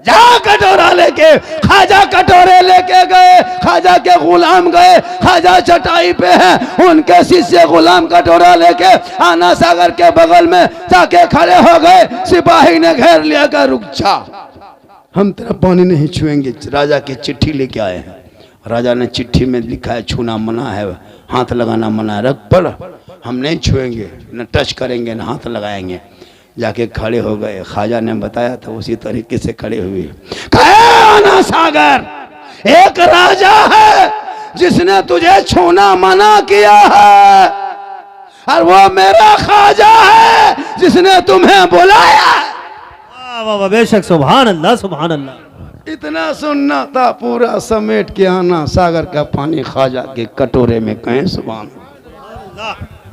जा कटोरा लेके। ख्वाजा कटोरे लेके गए, ख्वाजा के गुलाम गए, ख्वाजा चटाई पे हैं, उनके शिष्य गुलाम कटोरा लेके आना सागर के बगल में जाके खड़े हो गए। सिपाही ने घेर लिया, का रुक जा, हम तेरा पानी नहीं छुएंगे, राजा की चिट्ठी लेके आए हैं। राजा ने चिट्ठी में लिखा है छूना मना है, हाथ लगाना मना है, रख पढ़, हम नहीं छुएंगे, न टच करेंगे न हाथ लगाएंगे। जाके खड़े हो गए, ख्वाजा ने बताया था उसी तरीके से खड़े हुए। आना सागर एक राजा है जिसने तुझे छूना मना किया है, और वो मेरा ख्वाजा है जिसने तुम्हें बुलाया। वाह वाह वाह, बेशक, सुभान अल्लाह सुभान अल्लाह। इतना सुनना था, पूरा समेट के आना सागर का पानी ख्वाजा के कटोरे में, कहें सुभान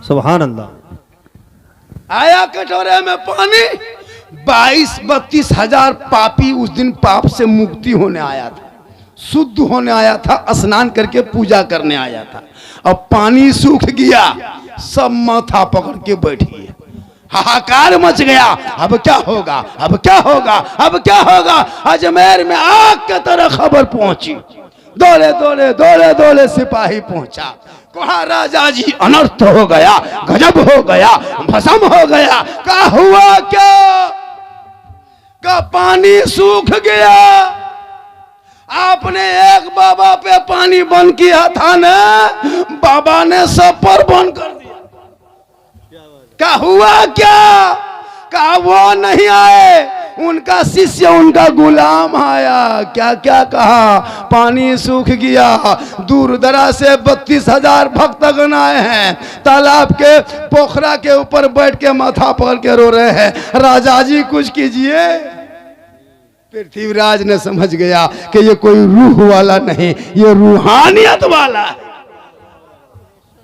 सुभान अल्लाह। आया कटोरे में पानी। 22-32 हजार पापी उस दिन पाप से मुक्ति होने आया था, शुद्ध होने आया था, स्नान करके पूजा करने आया था। अब पानी सूख गया, सब माथा पकड़ के बैठ गए, हाहाकार मच गया। अब क्या होगा, अब क्या होगा, अब क्या होगा। अजमेर में आग की तरह खबर पहुंची, दौड़े दौड़े दौड़े दौड़े सिपाही पहुंचा, कहा राजा जी अनर्थ हो गया, गजब हो गया, भस्म हो गया। क्या हुआ, क्या का पानी सूख गया। आपने एक बाबा पे पानी बंद किया था ना, बाबा ने सब पर बंद कर दिया। क्या हुआ, क्या कहा, वो नहीं आए, उनका शिष्य उनका गुलाम आया। क्या क्या कहा, पानी सूख गया, दूर दराज से 32 हजार भक्तगण आए हैं, तालाब के पोखरा के ऊपर बैठ के माथा पकड़ के रो रहे हैं, राजा जी कुछ कीजिए। पृथ्वीराज ने समझ गया कि ये कोई रूह वाला नहीं, ये रूहानियत वाला है,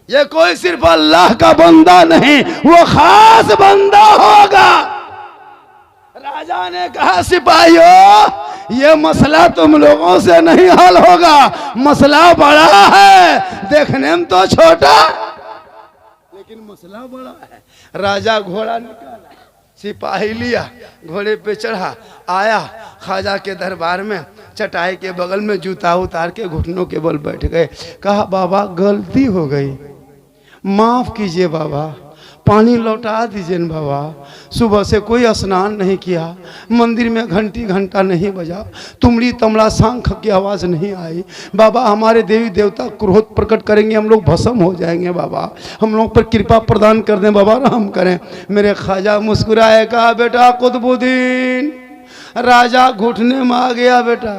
ये कोई सिर्फ अल्लाह का बंदा नहीं, वो खास बंदा होगा। राजा ने कहा सिपाहियों, ये मसला तुम लोगों से नहीं हल होगा, मसला बड़ा है, देखने में तो छोटा लेकिन मसला बड़ा है। राजा घोड़ा निकाला, सिपाही लिया, घोड़े पे चढ़ा, आया ख्वाजा के दरबार में, चटाई के बगल में जूता उतार के घुटनों के बल बैठ गए। कहा बाबा गलती हो गई, माफ कीजिए बाबा, पानी लौटा दीजिए न बाबा, सुबह से कोई स्नान नहीं किया, मंदिर में घंटी घंटा नहीं बजा, तुमड़ी तमड़ा शंख की आवाज़ नहीं आई, बाबा हमारे देवी देवता क्रोध प्रकट करेंगे, हम लोग भस्म हो जाएंगे, बाबा हम लोग पर कृपा प्रदान कर दें, बाबा रहम करें। मेरे ख्वाजा मुस्कुराए, कहा बेटा कुतुबुद्दीन, राजा घुटने में आ गया बेटा,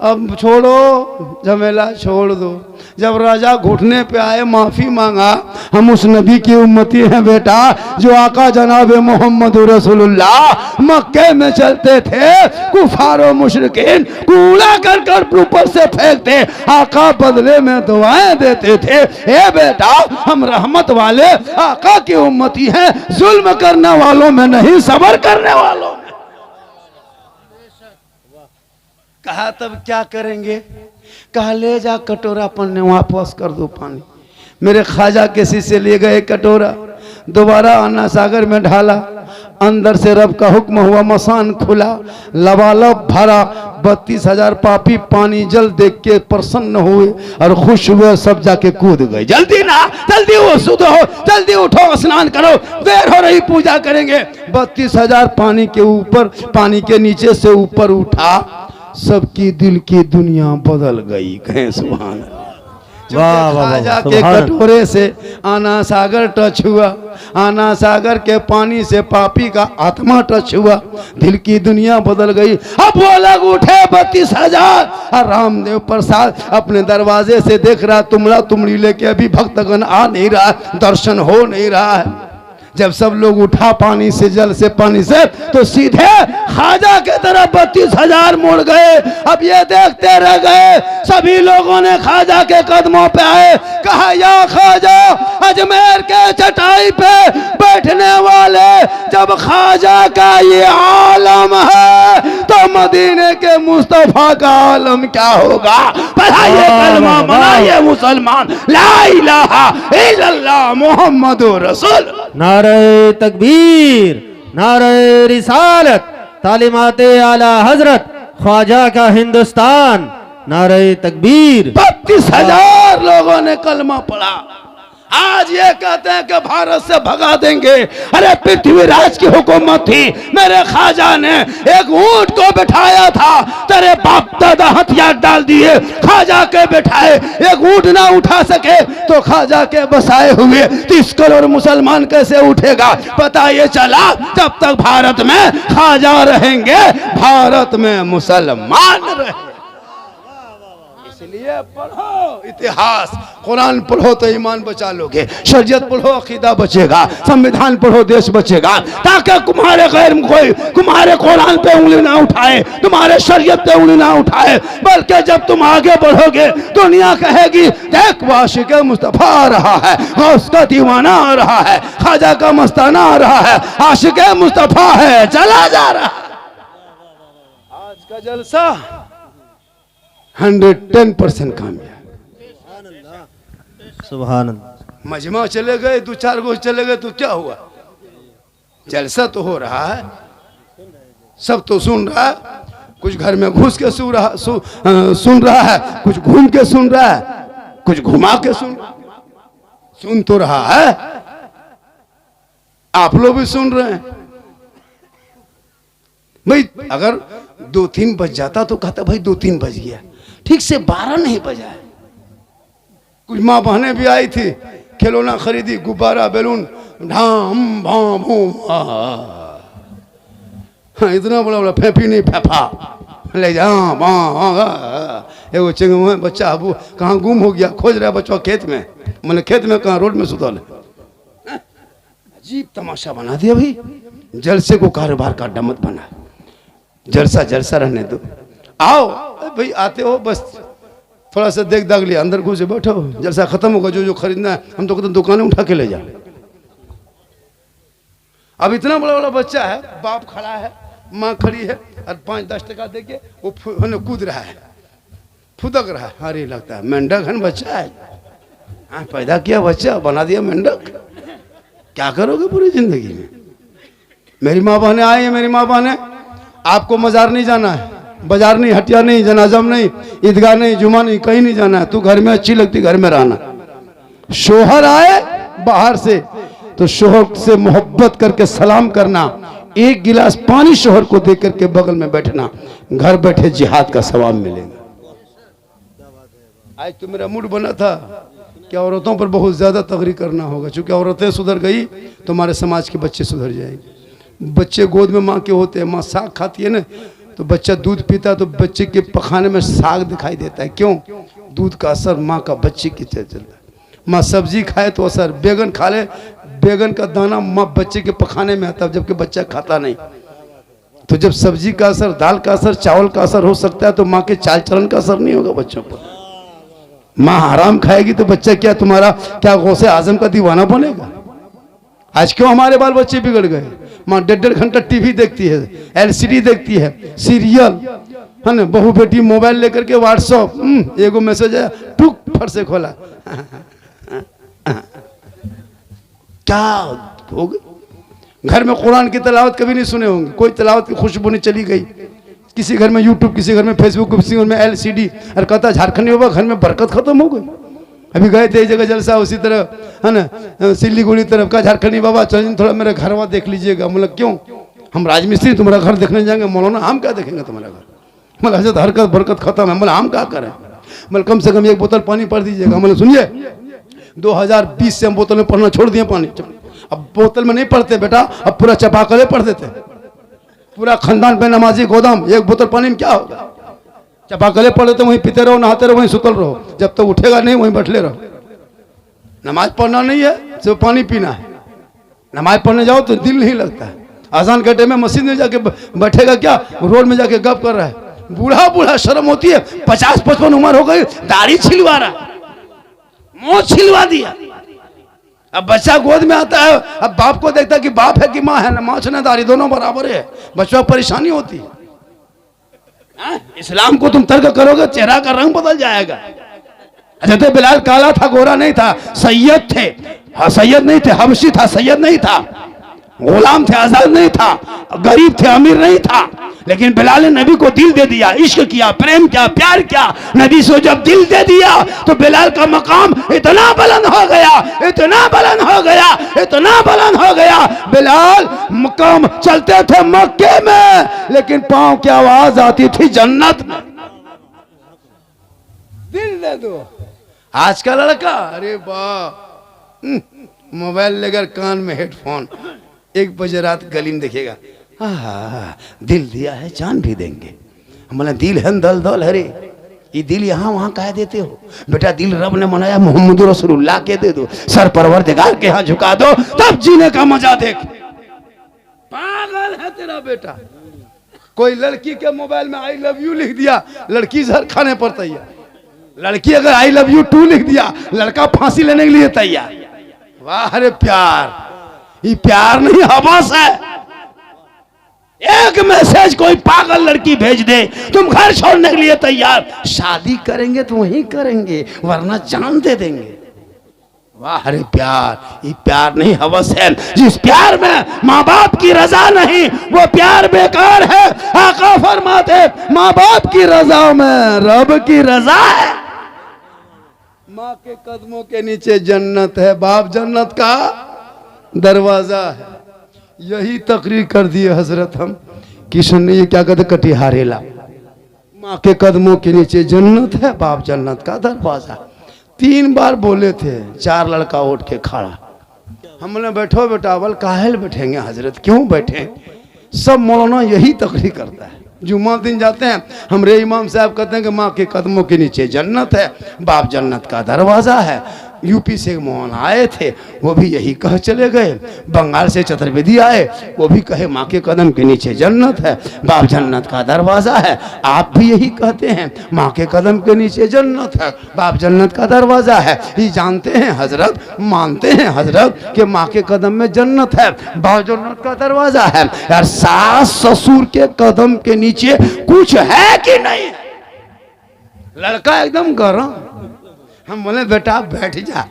अब छोड़ो झमेला, छोड़ दो। जब राजा घुटने पे आए, माफी मांगा, हम उस नबी की उम्मती हैं बेटा, जो आका जनाब मोहम्मद रसूलुल्लाह मक्के में चलते थे, कुफारो मुशरिकीन कूड़ा कर कर ऊपर से फेंकते, आका बदले में दुआएं देते थे। ए बेटा, हम रहमत वाले आका की उम्मती हैं, जुल्म करने वालों में नहीं, सब्र करने वालों में। कहा तब क्या करेंगे, कहा ले जा कटोरा पन्ने वापस कर दो पानी। मेरे ख्वाजा के शिष्य ले गए कटोरा, दोबारा अन्ना सागर में ढाला, अंदर से रब का हुक्म हुआ, मसान खुला, लबालब भरा, 32 हजार पापी पानी जल देख के प्रसन्न हुए और खुश हुए, सब जाके कूद गए। जल्दी ना, जल्दी वो शुद्ध हो, जल्दी उठो, स्नान करो, देर हो रही, पूजा करेंगे। 32 हजार पानी के ऊपर, पानी के नीचे से ऊपर उठा, सबकी दिल की दुनिया बदल गई, कहें सुभान अल्लाह। ख्वाजा के कटोरे से आना सागर टच हुआ, आना सागर के पानी से पापी का आत्मा टच हुआ, दिल की दुनिया बदल गई। अब वो लोग उठे 32 हजार, और रामदेव प्रसाद अपने दरवाजे से देख रहा, तुमड़ा तुमड़ी लेके अभी भक्तगण आ नहीं रहा, दर्शन हो नहीं रहा है। जब सब लोग उठा पानी से, जल से, पानी से, तो सीधे ख्वाजा के तरफ 32 हजार मुड़ गए। अब ये देखते रह गए, सभी लोगों ने ख्वाजा के कदमों पे आए, कहा या ख्वाजा, अजमेर के चटाई पे बैठने वाले, जब ख्वाजा का ये आलम है तो मदीने के मुस्तफा का आलम क्या होगा। पढ़ाइए कलमा, मनाइए मुसलमान, ला इलाहा इल्लल्लाह मुहम्मदुर रसूल। नारे तकबीर, नारे रिसालत, तालीमाते आला हजरत ख्वाजा का हिंदुस्तान, नारे तकबीर। 32,000 लोगों ने कलमा पढ़ा। आज ये कहते हैं कि भारत से भगा देंगे। अरे पृथ्वीराज की हुकूमत थी, मेरे ख्वाजा ने एक ऊंट को बिठाया था, तेरे बाप दादा हथियार डाल दिए, ख्वाजा के बिठाए, एक ऊंट ना उठा सके तो ख्वाजा के बसाए हुए 30 करोड़ मुसलमान कैसे उठेगा? पता ये चला जब तक भारत में ख्वाजा रहेंगे, भारत में मुसलमान रहेंगे। इसलिए पढ़ो इतिहास, कुरान पढ़ो तो ईमान बचा लोगे, शरीयत पढ़ो अकीदा बचेगा, संविधान पढ़ो देश बचेगा, ताकि तुम्हारे गैर कोई तुम्हारे कुरान पे उंगली ना उठाए, तुम्हारे शरीयत पे उंगली ना उठाए। बल्कि जब तुम आगे बढ़ोगे दुनिया कहेगी देख वो आशिक मुस्तफा आ रहा है, गौस का दीवाना आ रहा है, ख्वाजा का मस्ताना आ रहा है, आशिक मुस्तफा है, चला जा रहा है। आज का जलसा 110% कामयाब। सुभान अल्लाह। मजमा चले गए, 2-4 गो चले गए तो क्या हुआ? जलसा तो हो रहा है, सब तो सुन रहा है, कुछ घर में घुस के सुन रहा है, कुछ घूम के सुन रहा है, कुछ घुमा के सुन तो रहा है। आप लोग भी सुन रहे हैं भाई। अगर 2-3 बज जाता तो कहता भाई 2-3 बज गया, ठीक से 12 नहीं बजा है। कुछ माँ बहनें भी आई थी, खिलौना खरीदी, गुब्बारा, बैलून, ढाम भाम भूम। हाँ, इतना बड़ा बड़ा फेंपी नहीं फेंफा ले जा। एगो चिंगम बच्चा अबू कहाँ गुम हो गया, खोज रहा बच्चा खेत में, मैंने खेत में कहाँ, रोड में सुतल। अजीब तमाशा बना दिया भाई। जलसे को कारोबार का अड्डा मत बना, जलसा जलसा रहने दो। आओ भाई, आते हो बस थोड़ा सा देख दाग लिया, अंदर घुसे बैठो, जलसा खत्म होगा, जो जो खरीदना है हम तो कहते दुकानें उठा के ले जा। अब इतना बड़ा बड़ा बच्चा है, बाप खड़ा है, माँ खड़ी है, और 5-10 टका देके वो कूद रहा है, फुदक रहा है। अरे लगता है मेंढक है बच्चा है, हाँ पैदा किया बच्चा बना दिया मेंढक। क्या करोगे पूरी जिंदगी में? मेरी माँ बहनें आई है, मेरी माँ बहनें, आपको मजार नहीं जाना है, बाजार नहीं, हटिया नहीं, जनाजा नहीं, ईदगाह नहीं, जुमा नहीं, कहीं नहीं जाना है। तू घर में अच्छी लगती घर में रहना। शोहर आए बाहर से तो शोहर से मोहब्बत करके सलाम करना, एक गिलास पानी शोहर को दे करके बगल में बैठना, घर बैठे जिहाद का सवाब मिलेगा। आज तो मेरा मूड बना था कि औरतों पर बहुत ज्यादा तगरी करना होगा, क्योंकि औरतें सुधर गई तो हमारे समाज के बच्चे सुधर जाएंगे। बच्चे गोद में माँ के होते हैं, माँ साग खाती है ना, तो बच्चा दूध पीता तो बच्चे के पखाने में साग दिखाई देता है। क्यों? दूध का असर माँ का बच्चे की चलता है। माँ सब्जी खाए तो असर, बैगन खा ले, बैगन का दाना माँ बच्चे के पखाने में आता है, जबकि बच्चा खाता नहीं। तो जब सब्जी का असर, दाल का असर, चावल का असर हो सकता है, तो माँ के चाल चलन का असर नहीं होगा बच्चों पर। माँ हराम खाएगी तो बच्चा क्या तुम्हारा क्या गौसे आजम का दीवाना बनेगा? आज क्यों हमारे बाल बच्चे बिगड़ गए? माँ 1.5 घंटा टीवी देखती है, LCD देखती है, सीरियल है ना, बहू बेटी मोबाइल लेकर के व्हाट्सअप, एगो मैसेज है, टुक फट से खोला। क्या हो गया? घर में कुरान की तिलावत कभी नहीं सुने होंगे, कोई तिलावत की खुशबू नहीं चली गई। किसी घर में यूट्यूब, किसी घर में फेसबुक, किसी घर में LCD, और कहता झारखंडी बाबा घर में बरकत खत्म हो गई। अभी गए थे एक जगह जलसा, उसी तरह है ना, सिल्लीगुड़ी तरफ का, झारखंडी बाबा चलिए थोड़ा मेरा घर वहाँ देख लीजिएगा। मतलब क्यों? हम राजमिस्त्री तुम्हारा घर देखने जाएंगे। मौलाना हम क्या देखेंगे तुम्हारा घर? मतलब हजरत हरकत बरकत खत्म है। मतलब हम क्या करें? मतलब कम से कम 1 बोतल पानी पढ़ दीजिएगा। मतलब सुनिए, 2020 से हम बोतल में पढ़ना छोड़ दिए पानी। अब बोतल में नहीं पढ़ते बेटा, अब पूरा चपाकले पढ़ देते। पूरा खानदान पे नमाजी गोदाम, 1 बोतल पानी में क्या होगा? चपाकले पढ़े तो वहीं पीते रहो, नहाते रहो, वहीं सुतल रहो, जब तक उठेगा नहीं वहीं बैठले रहो। नमाज पढ़ना नहीं है, सिर्फ पानी पीना है। नमाज पढ़ने जाओ तो दिल नहीं लगता है। अजान के टाइम में मस्जिद में जाके बैठेगा क्या, रोड में जाके गप कर रहा है। बूढ़ा बूढ़ा शर्म होती है, 50-55 उम्र हो गई, दाढ़ी छिलवा रहा, मुंह छिलवा दिया। अब बच्चा गोद में आता है, अब बाप को देखता है कि बाप है कि माँ है, माँ से दाढ़ी दोनों बराबर है, बच्चों को परेशानी होती है। इस्लाम को तुम तर्क करोगे, चेहरा का रंग बदल जाएगा। हज़रत बिलाल काला था, गोरा नहीं था, सैयद थे। हाँ सैयद नहीं थे, हबशी था, सैयद नहीं था। गुलाम थे, आजाद नहीं था, गरीब थे, अमीर नहीं था, लेकिन बिलाल ने नबी को दिल दे दिया, इश्क किया, प्रेम किया, प्यार किया। नबी से जब दिल दे दिया तो बिलाल का मकाम इतना बुलंद हो गया, इतना बुलंद हो गया, इतना बुलंद हो गया। बिलाल मकाम चलते थे मक्के में, लेकिन पांव की आवाज आती थी जन्नत में। दिल दे दो। आज का लड़का, अरे वाह, मोबाइल लेकर कान में हेडफोन, 1 बजे रात गली में देखेगा, दिल दिया है जान भी देंगे। हमने दिल है दल दल, अरे ये दिल यहाँ वहाँ कह देते हो बेटा, दिल रब ने बनाया मोहम्मद रसूलुल्लाह के दे दो, सर परवरदिगार के यहाँ झुका दो, तब जीने का मजा देख। पागल है तेरा बेटा। कोई लड़की के मोबाइल में आई लव यू लिख दिया, लड़की जहर खाने पर तैयार। लड़की अगर आई लव यू 2 लिख दिया, लड़का फांसी लेने के लिए तैयार। वाह, अरे प्यार, ये प्यार नहीं हवस है। एक मैसेज कोई पागल लड़की भेज दे, तुम घर छोड़ने के लिए तैयार, शादी करेंगे तो वहीं करेंगे, वरना जान दे देंगे। वाह, अरे प्यार, ये प्यार नहीं हवस है। जिस प्यार में माँ बाप की रजा नहीं, वो प्यार बेकार है। आका फरमाते, माँ बाप की रजा में रब की रजा है। माँ के कदमों के नीचे जन्नत है, बाप जन्नत का दरवाजा है। यही तकरीर कर दिए हजरत हम किशन ने, ये क्या कहते कटिहारेला, माँ के कदमों के नीचे जन्नत है, बाप जन्नत का दरवाजा। 3 बार बोले थे, 4 लड़का उठ के खड़ा। हमने बैठो बेटा, बल काहे बैठेंगे हजरत, क्यों बैठे? सब मौलाना यही तकरीर करता है। जुम्मा दिन जाते हैं, हमरे इमाम साहब कहते हैं कि माँ के कदमों के नीचे जन्नत है, बाप जन्नत का दरवाजा है। यूपी से मोहन आए थे, वो भी यही कह चले गए। बंगाल से चतुर्वेदी आए, वो भी कहे माँ के कदम के नीचे जन्नत है, बाप जन्नत का दरवाजा है। आप भी यही कहते हैं, माँ के कदम के नीचे जन्नत है, बाप जन्नत का दरवाजा है। ये जानते हैं हजरत, मानते हैं हजरत कि माँ के कदम में जन्नत है, बाप जन्नत का दरवाजा है। यार, सास ससुर के कदम के नीचे कुछ है कि नहीं? लड़का एकदम गरम। हम बोले बेटा बैठ जा,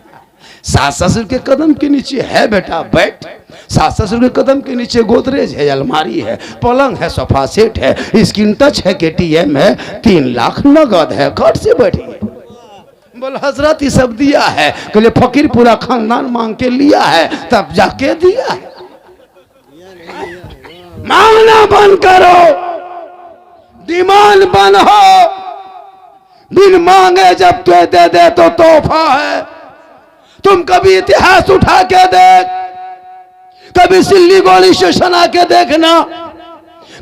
सास ससुर के कदम के नीचे है बेटा, बैठ। सास ससुर के कदम के नीचे गोदरेज है, अलमारी है, पलंग है, सोफा सेट है, स्क्रीन टच है, KTM है, 3 लाख नगद है, खट से बैठिए। बोल हजरत ये सब दिया है, कहले फकीर पूरा खानदान मांग के लिया है, तब जाके दिया है। मांगना बंद करो, डिमांड बंद हो। बिन मांगे जब तू दे दे तो तोहफा है। तुम कभी इतिहास उठा के देख, कभी सिल्लीगुड़ी स्टेशन आके देखना,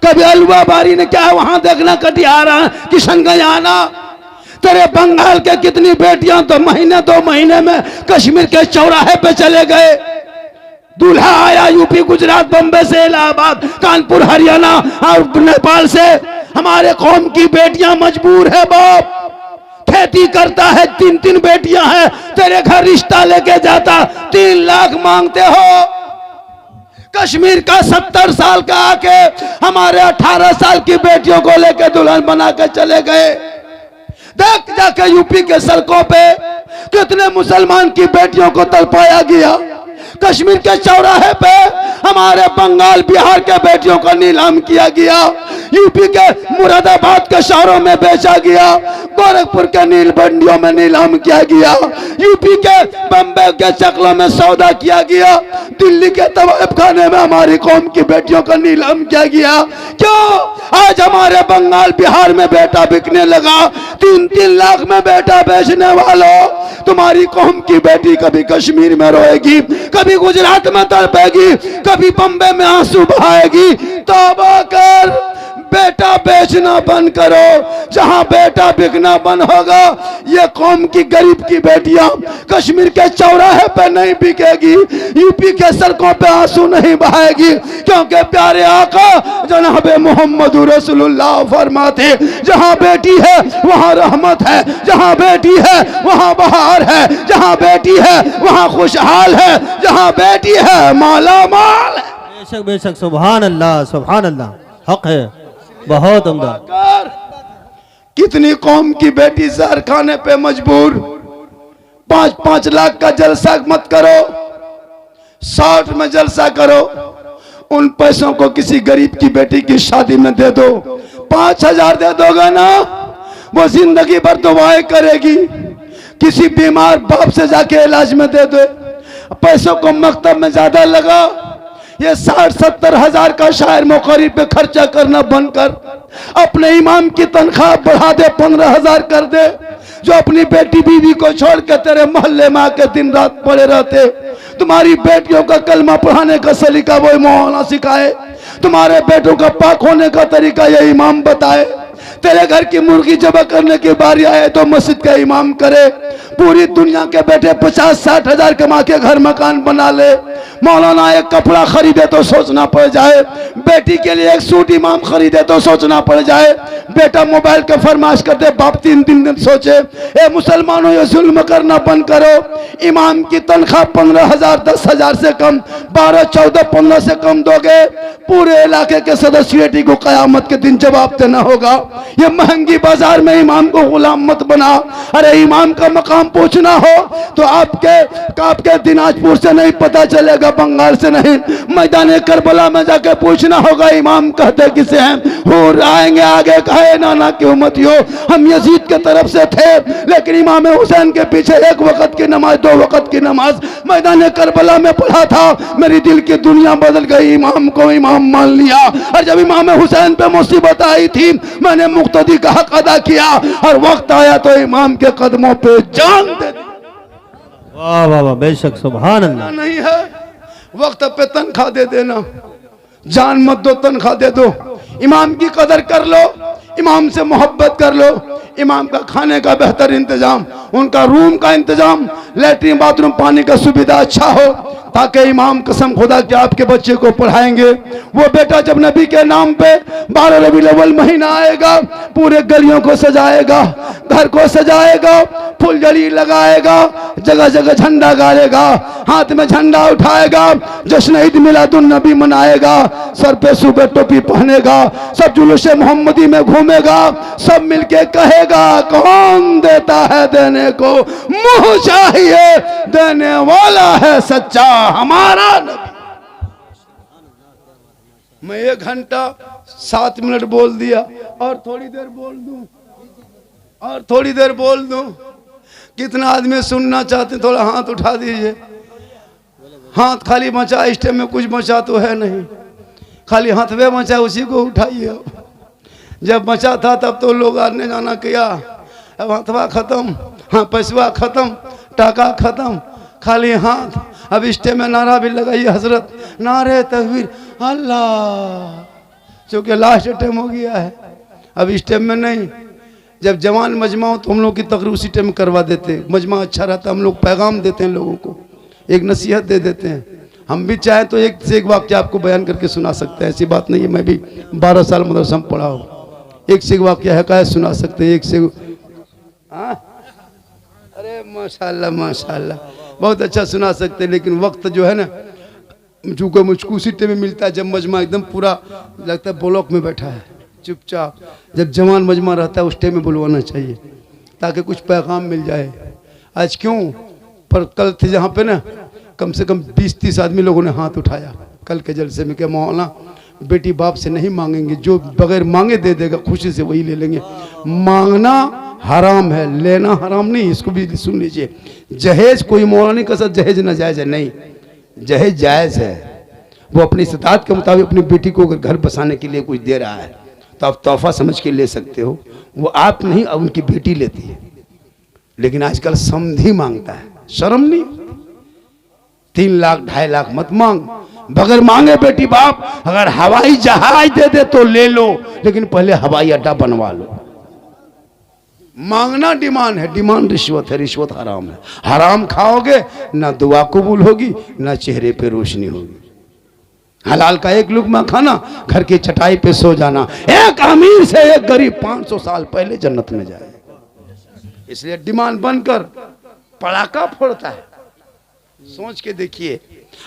कभी अलवा बारी ने क्या वहां देखना, कटिहार किशनगंज आना। तेरे बंगाल के कितनी बेटियां तो महीने 2 महीने में कश्मीर के चौराहे पे चले गए। दूल्हा आया यूपी, गुजरात, बम्बे से, इलाहाबाद, कानपुर, हरियाणा और नेपाल से। हमारे कौम की बेटियां मजबूर है बाप, खेती करता है, 3 बेटियां हैं, तेरे घर रिश्ता लेके जाता, 3 लाख मांगते हो। कश्मीर का 70 साल का आके हमारे 18 साल की बेटियों को लेके दुल्हन बना के चले गए। देख जाके यूपी के सड़कों पे कितने मुसलमान की बेटियों को तड़पाया गया। कश्मीर के चौराहे पे हमारे बंगाल, बिहार के बेटियों को नीलाम किया गया। यूपी के मुरादाबाद के शहरों में बेचा गया, गोरखपुर के नील मंडियों में नीलाम किया गया, यूपी के बम्बे के चकलों में सौदा किया गया, दिल्ली के तवाइफ खाने में हमारी कौम की बेटियों का नीलाम किया गया। क्यों? आज हमारे बंगाल, बिहार में बेटा बिकने लगा। 3-3 लाख में बेटा बेचने वालों, तुम्हारी कौम की बेटी कभी कश्मीर में रोएगी, कभी गुजरात में तड़पेगी, कभी बम्बे में आंसू बहाएगी। तौबा कर, बेटा बेचना बंद करो। जहां बेटा बिकना बंद होगा, ये कौम की गरीब की बेटियां कश्मीर के चौराहे पे नहीं बिकेगी, यूपी के सड़कों पे आंसू नहीं बहाएगी। क्योंकि प्यारे आका जनाब मोहम्मद रसूलुल्लाह फरमाते, जहां बेटी है वहां रहमत है, जहां बेटी है वहां बहार है, जहां बेटी है वहां खुशहाल है, जहां बेटी है माला माल है। बेशक बेशक, सुभान अल्लाह, सुभान अल्लाह, हक है, बहुत उम्दा। कितनी कौम की बेटी जहर खाने पे मजबूर। 5-5 लाख का जलसा मत करो, 60 में जलसा करो। उन पैसों को किसी गरीब की बेटी की शादी में दे दो। 5,000 दे दोगे ना, वो जिंदगी भर दुआएं करेगी। किसी बीमार बाप से जाके इलाज में दे दो। पैसों को मकतब में ज्यादा लगा, ये 60-70 हजार का शायर मुकर्रिर पे खर्चा करना बंद कर, अपने इमाम की तनख्वाह बढ़ा दे, 15,000 कर दे। जो अपनी बेटी बीवी को छोड़ के तेरे मोहल्ले में आके दिन रात पड़े रहते, तुम्हारी बेटियों का कलमा पढ़ाने का सलीका वो मौलाना सिखाए, तुम्हारे बेटों का पाक होने का तरीका ये इमाम बताए। तेरे घर की मुर्गी जबा करने की बारी आए तो मस्जिद का इमाम करे। पूरी दुनिया के बेटे 50-60 हजार कमा के घर मकान बना ले, मौलाना एक कपड़ा खरीदे तो सोचना पड़ जाए, बेटी के लिए एक सूट इमाम खरीदे तो सोचना पड़ जाए, बेटा मोबाइल के फरमाइश करते बाप 3 दिन सोचे। ए मुसलमानों, ये जुल्म करना बंद करो। इमाम की तनख्वाह 15,000 10,000 से कम, 12, 14, 15 से कम दोगे, पूरे इलाके के सदस्यटी को कयामत के दिन जवाब देना होगा। ये महंगी बाजार में इमाम को गुलाम मत बना। अरे इमाम का मकाम पूछना हो तो आपके दिनाजपुर से नहीं पता चलेगा, बंगाल से नहीं, मैदान करबला में जाके पूछना होगा इमाम कहते किसे हैं। हुर आएंगे आगे, कहे नाना की उम्मत हो, हम यजीद के तरफ से थे, लेकिन इमाम हुसैन के पीछे 1 वक्त की नमाज 2 वक्त की नमाज मैदान करबला में पढ़ा था, मेरी दिल की दुनिया बदल गई, इमाम को इमाम मान लिया। और जब इमाम हुसैन पे मुसीबत आई थी, मैंने मुक्तदी का हक अदा किया, और वक्त आया तो इमाम के कदमों पे जान दे दी। वाह वाह वाह, बेशक, सुभान अल्लाह। नहीं है वक्त पे तनख्वाह दे देना, जान मत दो, तनख्वाह दे दो। इमाम की कदर कर लो, इमाम से मोहब्बत कर लो। इमाम का खाने का बेहतर इंतजाम, उनका रूम का इंतजाम, लेटरिन बाथरूम पानी का सुविधा अच्छा हो, ताकि इमाम कसम खुदा के आपके बच्चे को पढ़ाएंगे। वो बेटा जब नबी के नाम पे 12 रबीउल अव्वल महीना आएगा, पूरे गलियों को सजाएगा, घर को सजाएगा, फुलझड़ी लगाएगा, जगह जगह झंडा गाड़ेगा, हाथ में झंडा उठाएगा, जश्न ईद मिलादुन नबी मनाएगा, सर पे सुबह टोपी पहनेगा, सब जुलूस मोहम्मदी में घूमेगा, सब मिलके कहेगा कौन देता है देने को, मुंह चाहिए देने वाला है सच्चा हमारा नबी। मैं 1 घंटा 7 मिनट बोल दिया, और थोड़ी देर बोल दूं, और थोड़ी देर बोल दूं। कितना आदमी सुनना चाहते, थोड़ा हाथ उठा दीजिए। हाथ खाली मचा, इस टाइम में कुछ मचा तो है नहीं, खाली हाथवे मचा, उसी को उठाइए। जब मचा था तब तो लोग आने जाना किया, अब हाथवा खत्म, हाँ पैसवा खत्म, टाका खत्म, खाली हाथ। अब इस टाइम में नारा भी लगाइए, हजरत नारे तकबीर अल्लाह, क्योंकि लास्ट टाइम हो गया है। अब इस टाइम में नहीं, जब जवान मजमा हो तो हम लोग की तकरीर उसी टाइम करवा देते हैं, मजमा अच्छा रहता है, हम लोग पैगाम देते हैं, लोगों को एक नसीहत दे देते हैं। हम भी चाहे तो एक से एक वाक्य आपको बयान करके सुना सकते हैं, ऐसी बात नहीं है। मैं भी 12 साल मदरसा में पढ़ा हूँ, एक से एक वाक्य हकायत सुना सकते हैं, एक से अरे माशाल्लाह माशाल्लाह बहुत अच्छा सुना सकते हैं। लेकिन वक्त जो है ना, चूँकि मुझको उसी टाइम में मिलता है जब मजमा एकदम पूरा लगता है ब्लॉक में बैठा है चुपचाप। जब जवान मजमा रहता है उस टाइम में बुलवाना चाहिए, ताकि कुछ पैगाम मिल जाए। आज क्यों पर कल थे जहाँ पे ना, कम से कम 20-30 आदमी लोगों ने हाथ उठाया कल के जलसे में, क्या मौलाना बेटी बाप से नहीं मांगेंगे, जो बगैर मांगे दे देगा खुशी से वही ले लेंगे। मांगना हराम है, लेना हराम नहीं। इसको भी सुन लीजिए, जहेज कोई मौलाना नहीं कह सकता जहेज नाजायज है, नहीं, जहेज जायज़ है। वो अपनी इस्तात के मुताबिक अपनी बेटी को अगर घर बसाने के लिए कुछ दे रहा है तो आप तोहफा समझ के ले सकते हो, वो आप नहीं, अब उनकी बेटी लेती है। लेकिन आजकल समधी मांगता है, शर्म नहीं। 3 लाख 2.5 लाख मत मांग, बगैर मांगे बेटी बाप अगर हवाई जहाज दे दे तो ले लो, लेकिन पहले हवाई अड्डा बनवा लो। मांगना डिमांड है, डिमांड रिश्वत है, रिश्वत हराम है। हराम खाओगे ना दुआ कबूल होगी, ना चेहरे पे रोशनी होगी। हलाल का एक लुकमा खाना, घर की चटाई पे सो जाना। एक अमीर से एक गरीब 500 साल पहले जन्नत में जाए। इसलिए डिमांड बनकर पड़ाका फोड़ता है। सोच के देखिए,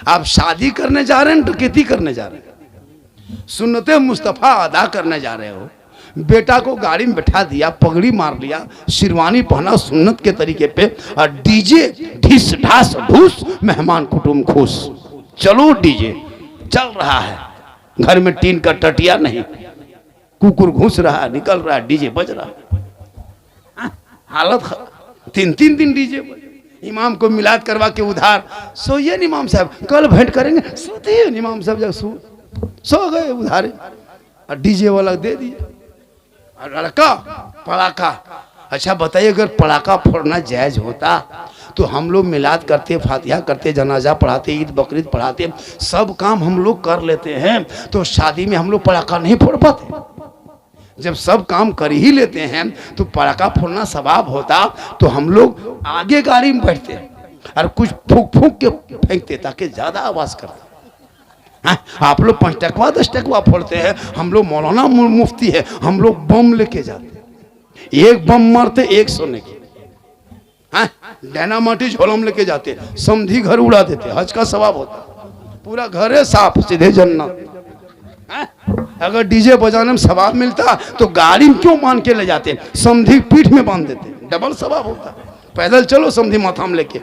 आप शादी करने जा रहे हैं, डकैती करने जा रहे हैं, सुन्नते मुस्तफा अदा करने जा रहे हो, बेटा को गाड़ी में बैठा दिया, पगड़ी मार लिया, शेरवानी पहना सुन्नत के तरीके पे, और डीजे ढिस ढास ढूस, मेहमान कुटुंब खुश, चलो डीजे चल रहा है, घर में टीन का टटिया नहीं, कुकुर घुस रहा, निकल रहा, डीजे बज रहा। हालत 3-3 दिन डीजे बज। इमाम को मिलाद करवा के उधार, सोइए इमाम साहब, कल भेंट करेंगे, सोते इमाम साहब जब सो गए उधारे, और डीजे वाला दे दिया। और लड़का पड़ाका, अच्छा बताइए अगर पड़ाका फोड़ना जायज होता तो हम लोग मिलाद करते, फातिहा करते, जनाजा पढ़ाते, ईद बकरीद पढ़ाते, सब काम हम लोग कर लेते हैं, तो शादी में हम लोग पड़ाका नहीं फोड़ पाते? जब सब काम कर ही लेते हैं तो पड़ाका फोड़ना सवाब होता तो हम लोग आगे गाड़ी में बैठते और कुछ फूंक फूंक के फेंकते ताकि ज्यादा आवाज करता। आप लोग 5 टकवा 10 टकवा फोड़ते हैं, हम लोग मौलाना मुफ्ती है, हम लोग बम लेके जाते, एक बम मारते 1 सोने की, डायनामाइट झोलम लेके जाते, समधी घर उड़ा देते, हज का सवाब होता, पूरा घर है साफ, सीधे जन्नत। अगर डीजे बजाने में सवाब मिलता तो गाड़ी में क्यों मान के ले जाते, समधी पीठ में बांध देते, डबल सवाब होता। पैदल चलो समधी माथा में लेके।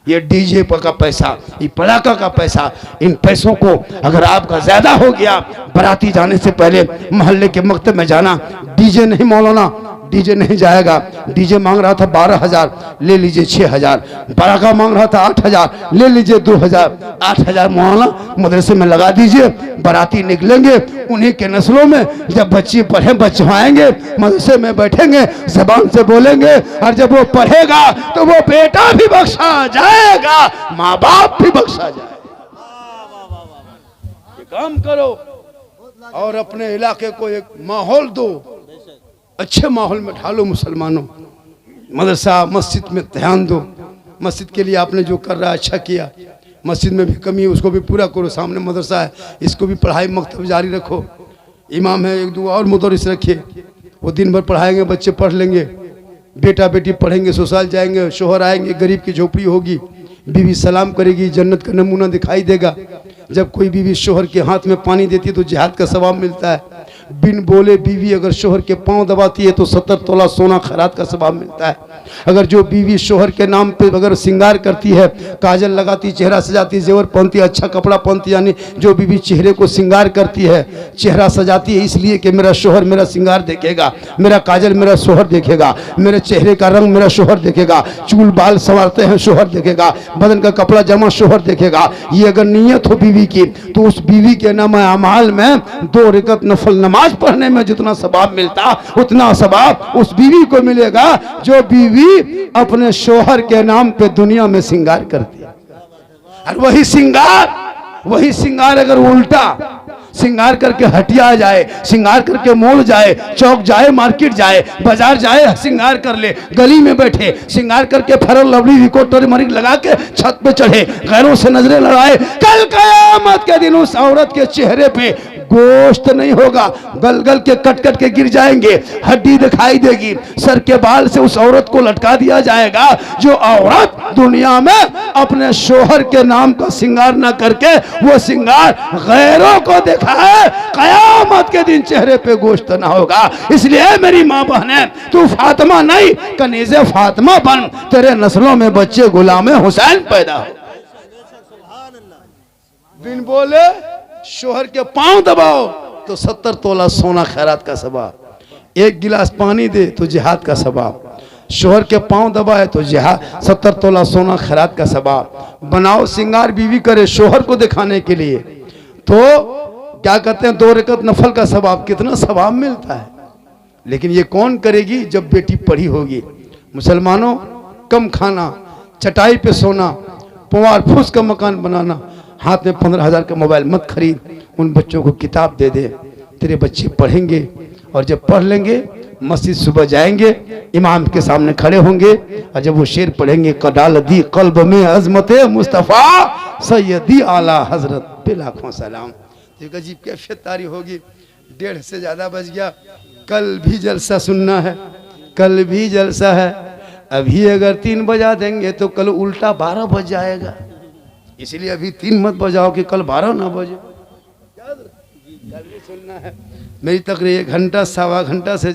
ये डीजे का पैसा, ये पड़ाका का पैसा, इन पैसों को अगर आपका ज्यादा हो गया, बाराती जाने से पहले मोहल्ले के मकतब में जाना, डीजे नहीं मौलाना, डीजे नहीं जाएगा। डीजे मांग रहा था 12,000, ले लीजिए 6,000। पड़ाका मांग रहा था 8,000, ले लीजिए 2,000। 8,000 मौलाना मदरसे में लगा दीजिए, बाराती निकलेंगे, उन्हीं के नस्लों में जब बच्चे पढ़े, बच्चे आएंगे, मदरसे में बैठेंगे, जबान से बोलेंगे, और जब वो पढ़ेगा तो वो बेटा भी बख्शा जाएगा, माँ बाप भी बख्शा जाएगा। ये काम करो और अपने इलाके को एक माहौल दो, अच्छे माहौल में ढालो मुसलमानों। मदरसा मस्जिद में ध्यान दो, मस्जिद के लिए आपने जो कर रहा है अच्छा किया, मस्जिद में भी कमी है उसको भी पूरा करो, सामने मदरसा है इसको भी पढ़ाई मकतब जारी रखो। इमाम है 1-2 और मुदर्रिस रखिए, वो दिन भर पढ़ाएंगे, बच्चे पढ़ लेंगे, बेटा बेटी पढ़ेंगे, ससुराल जाएंगे, शोहर आएंगे, गरीब की झोपड़ी होगी, बीवी सलाम करेगी, जन्नत का नमूना दिखाई देगा। जब कोई बीवी शोहर के हाथ में पानी देती है तो जिहाद का सवाब मिलता है। बिन बोले बीवी अगर शोहर के पांव दबाती है तो 70 तोला सोना खैरात का सवाब मिलता है। अगर जो बीवी शोहर के नाम पे अगर श्रृंगार करती है, काजल लगाती, चेहरा सजाती, जेवर पहनती, अच्छा कपड़ा पहनती, यानी जो बीवी चेहरे को श्रृंगार करती है, चेहरा सजाती है इसलिए कि मेरा शोहर मेरा श्रृंगार देखेगा, मेरा काजल मेरा शोहर देखेगा, मेरे चेहरे का रंग मेरा शोहर देखेगा, चूल बाल संवारते हैं शोहर देखेगा, बदन का कपड़ा जमा शोहर देखेगा। ये अगर नीयत हो बीवी की तो उस बीवी के नाम अमाल में 2 रकात नफल नमाज पढ़ने में जितना सवाब मिलता उतना सवाब उस बीवी को मिलेगा जो बीवी अपने शोहर के नाम पे दुनिया में श्रृंगार करती है। और वही श्रृंगार अगर उल्टा श्रृंगार करके हटिया जाए, श्रृंगार करके मोड़ जाए, चौक जाए, मार्केट जाए, बाजार जाए, श्रृंगार कर ले, गली में बैठे श्रृंगार करके फेयर लवली विकोटर मरिक लगा के छत पे चढ़े, गैरों से नजरें लड़ाए, कल कयामत के दिन उस औरत के चेहरे पे गोश्त नहीं होगा, गल के कट के गिर जाएंगे, हड्डी दिखाई देगी, सर के बाल से उस औरत को लटका दिया जाएगा जो औरत दुनिया में अपने शोहर के नाम का श्रृंगार न करके वो श्रृंगार गैरों को देखा है। कयामत के दिन चेहरे पे गोश्त ना होगा। इसलिए मेरी माँ बहने, तू फातिमा नहीं कनीज़े फातिमा बन, तेरे नस्लों में बच्चे गुलाम हुसैन पैदा हो। बिन बोले शोहर के पांव दबाओ तो 70 तोला सोना खैरात का सवाब, 1 गिलास पानी दे तो जिहाद का सवाब, शोहर के पांव दबाए तो जिहाद 70 तोला सोना खैरात का सवाब। बनाओ श्रृंगार बीवी करे शोहर को दिखाने के लिए तो क्या कहते हैं 2 रकात नफल का सवाब, कितना सवाब मिलता है। लेकिन ये कौन करेगी जब बेटी पढ़ी होगी। मुसलमानों, कम खाना, चटाई पे सोना, पुआर फूस का मकान बनाना, हाथ में 15,000 का मोबाइल मत खरीद, उन बच्चों को किताब दे दे, तेरे बच्चे पढ़ेंगे और जब पढ़ लेंगे मस्जिद सुबह जाएंगे, इमाम के सामने खड़े होंगे और जब वो शेर पढ़ेंगे, कडाल दी कल्ब में अजमत मुस्तफ़ा सैयदी आला हजरत पे लाखों सलाम, एक अजीब कैफियत तारी होगी। 1:30 से ज़्यादा बज गया, कल भी जलसा सुनना है, कल भी जलसा है। अभी अगर 3 बजा देंगे तो कल उल्टा 12 बज जाएगा, इसलिए अभी 3 मत बजाओ कि कल 12 ना बजे। कल भी सुनना है। मेरी तकरीर 1 घंटा 1.25 घंटा से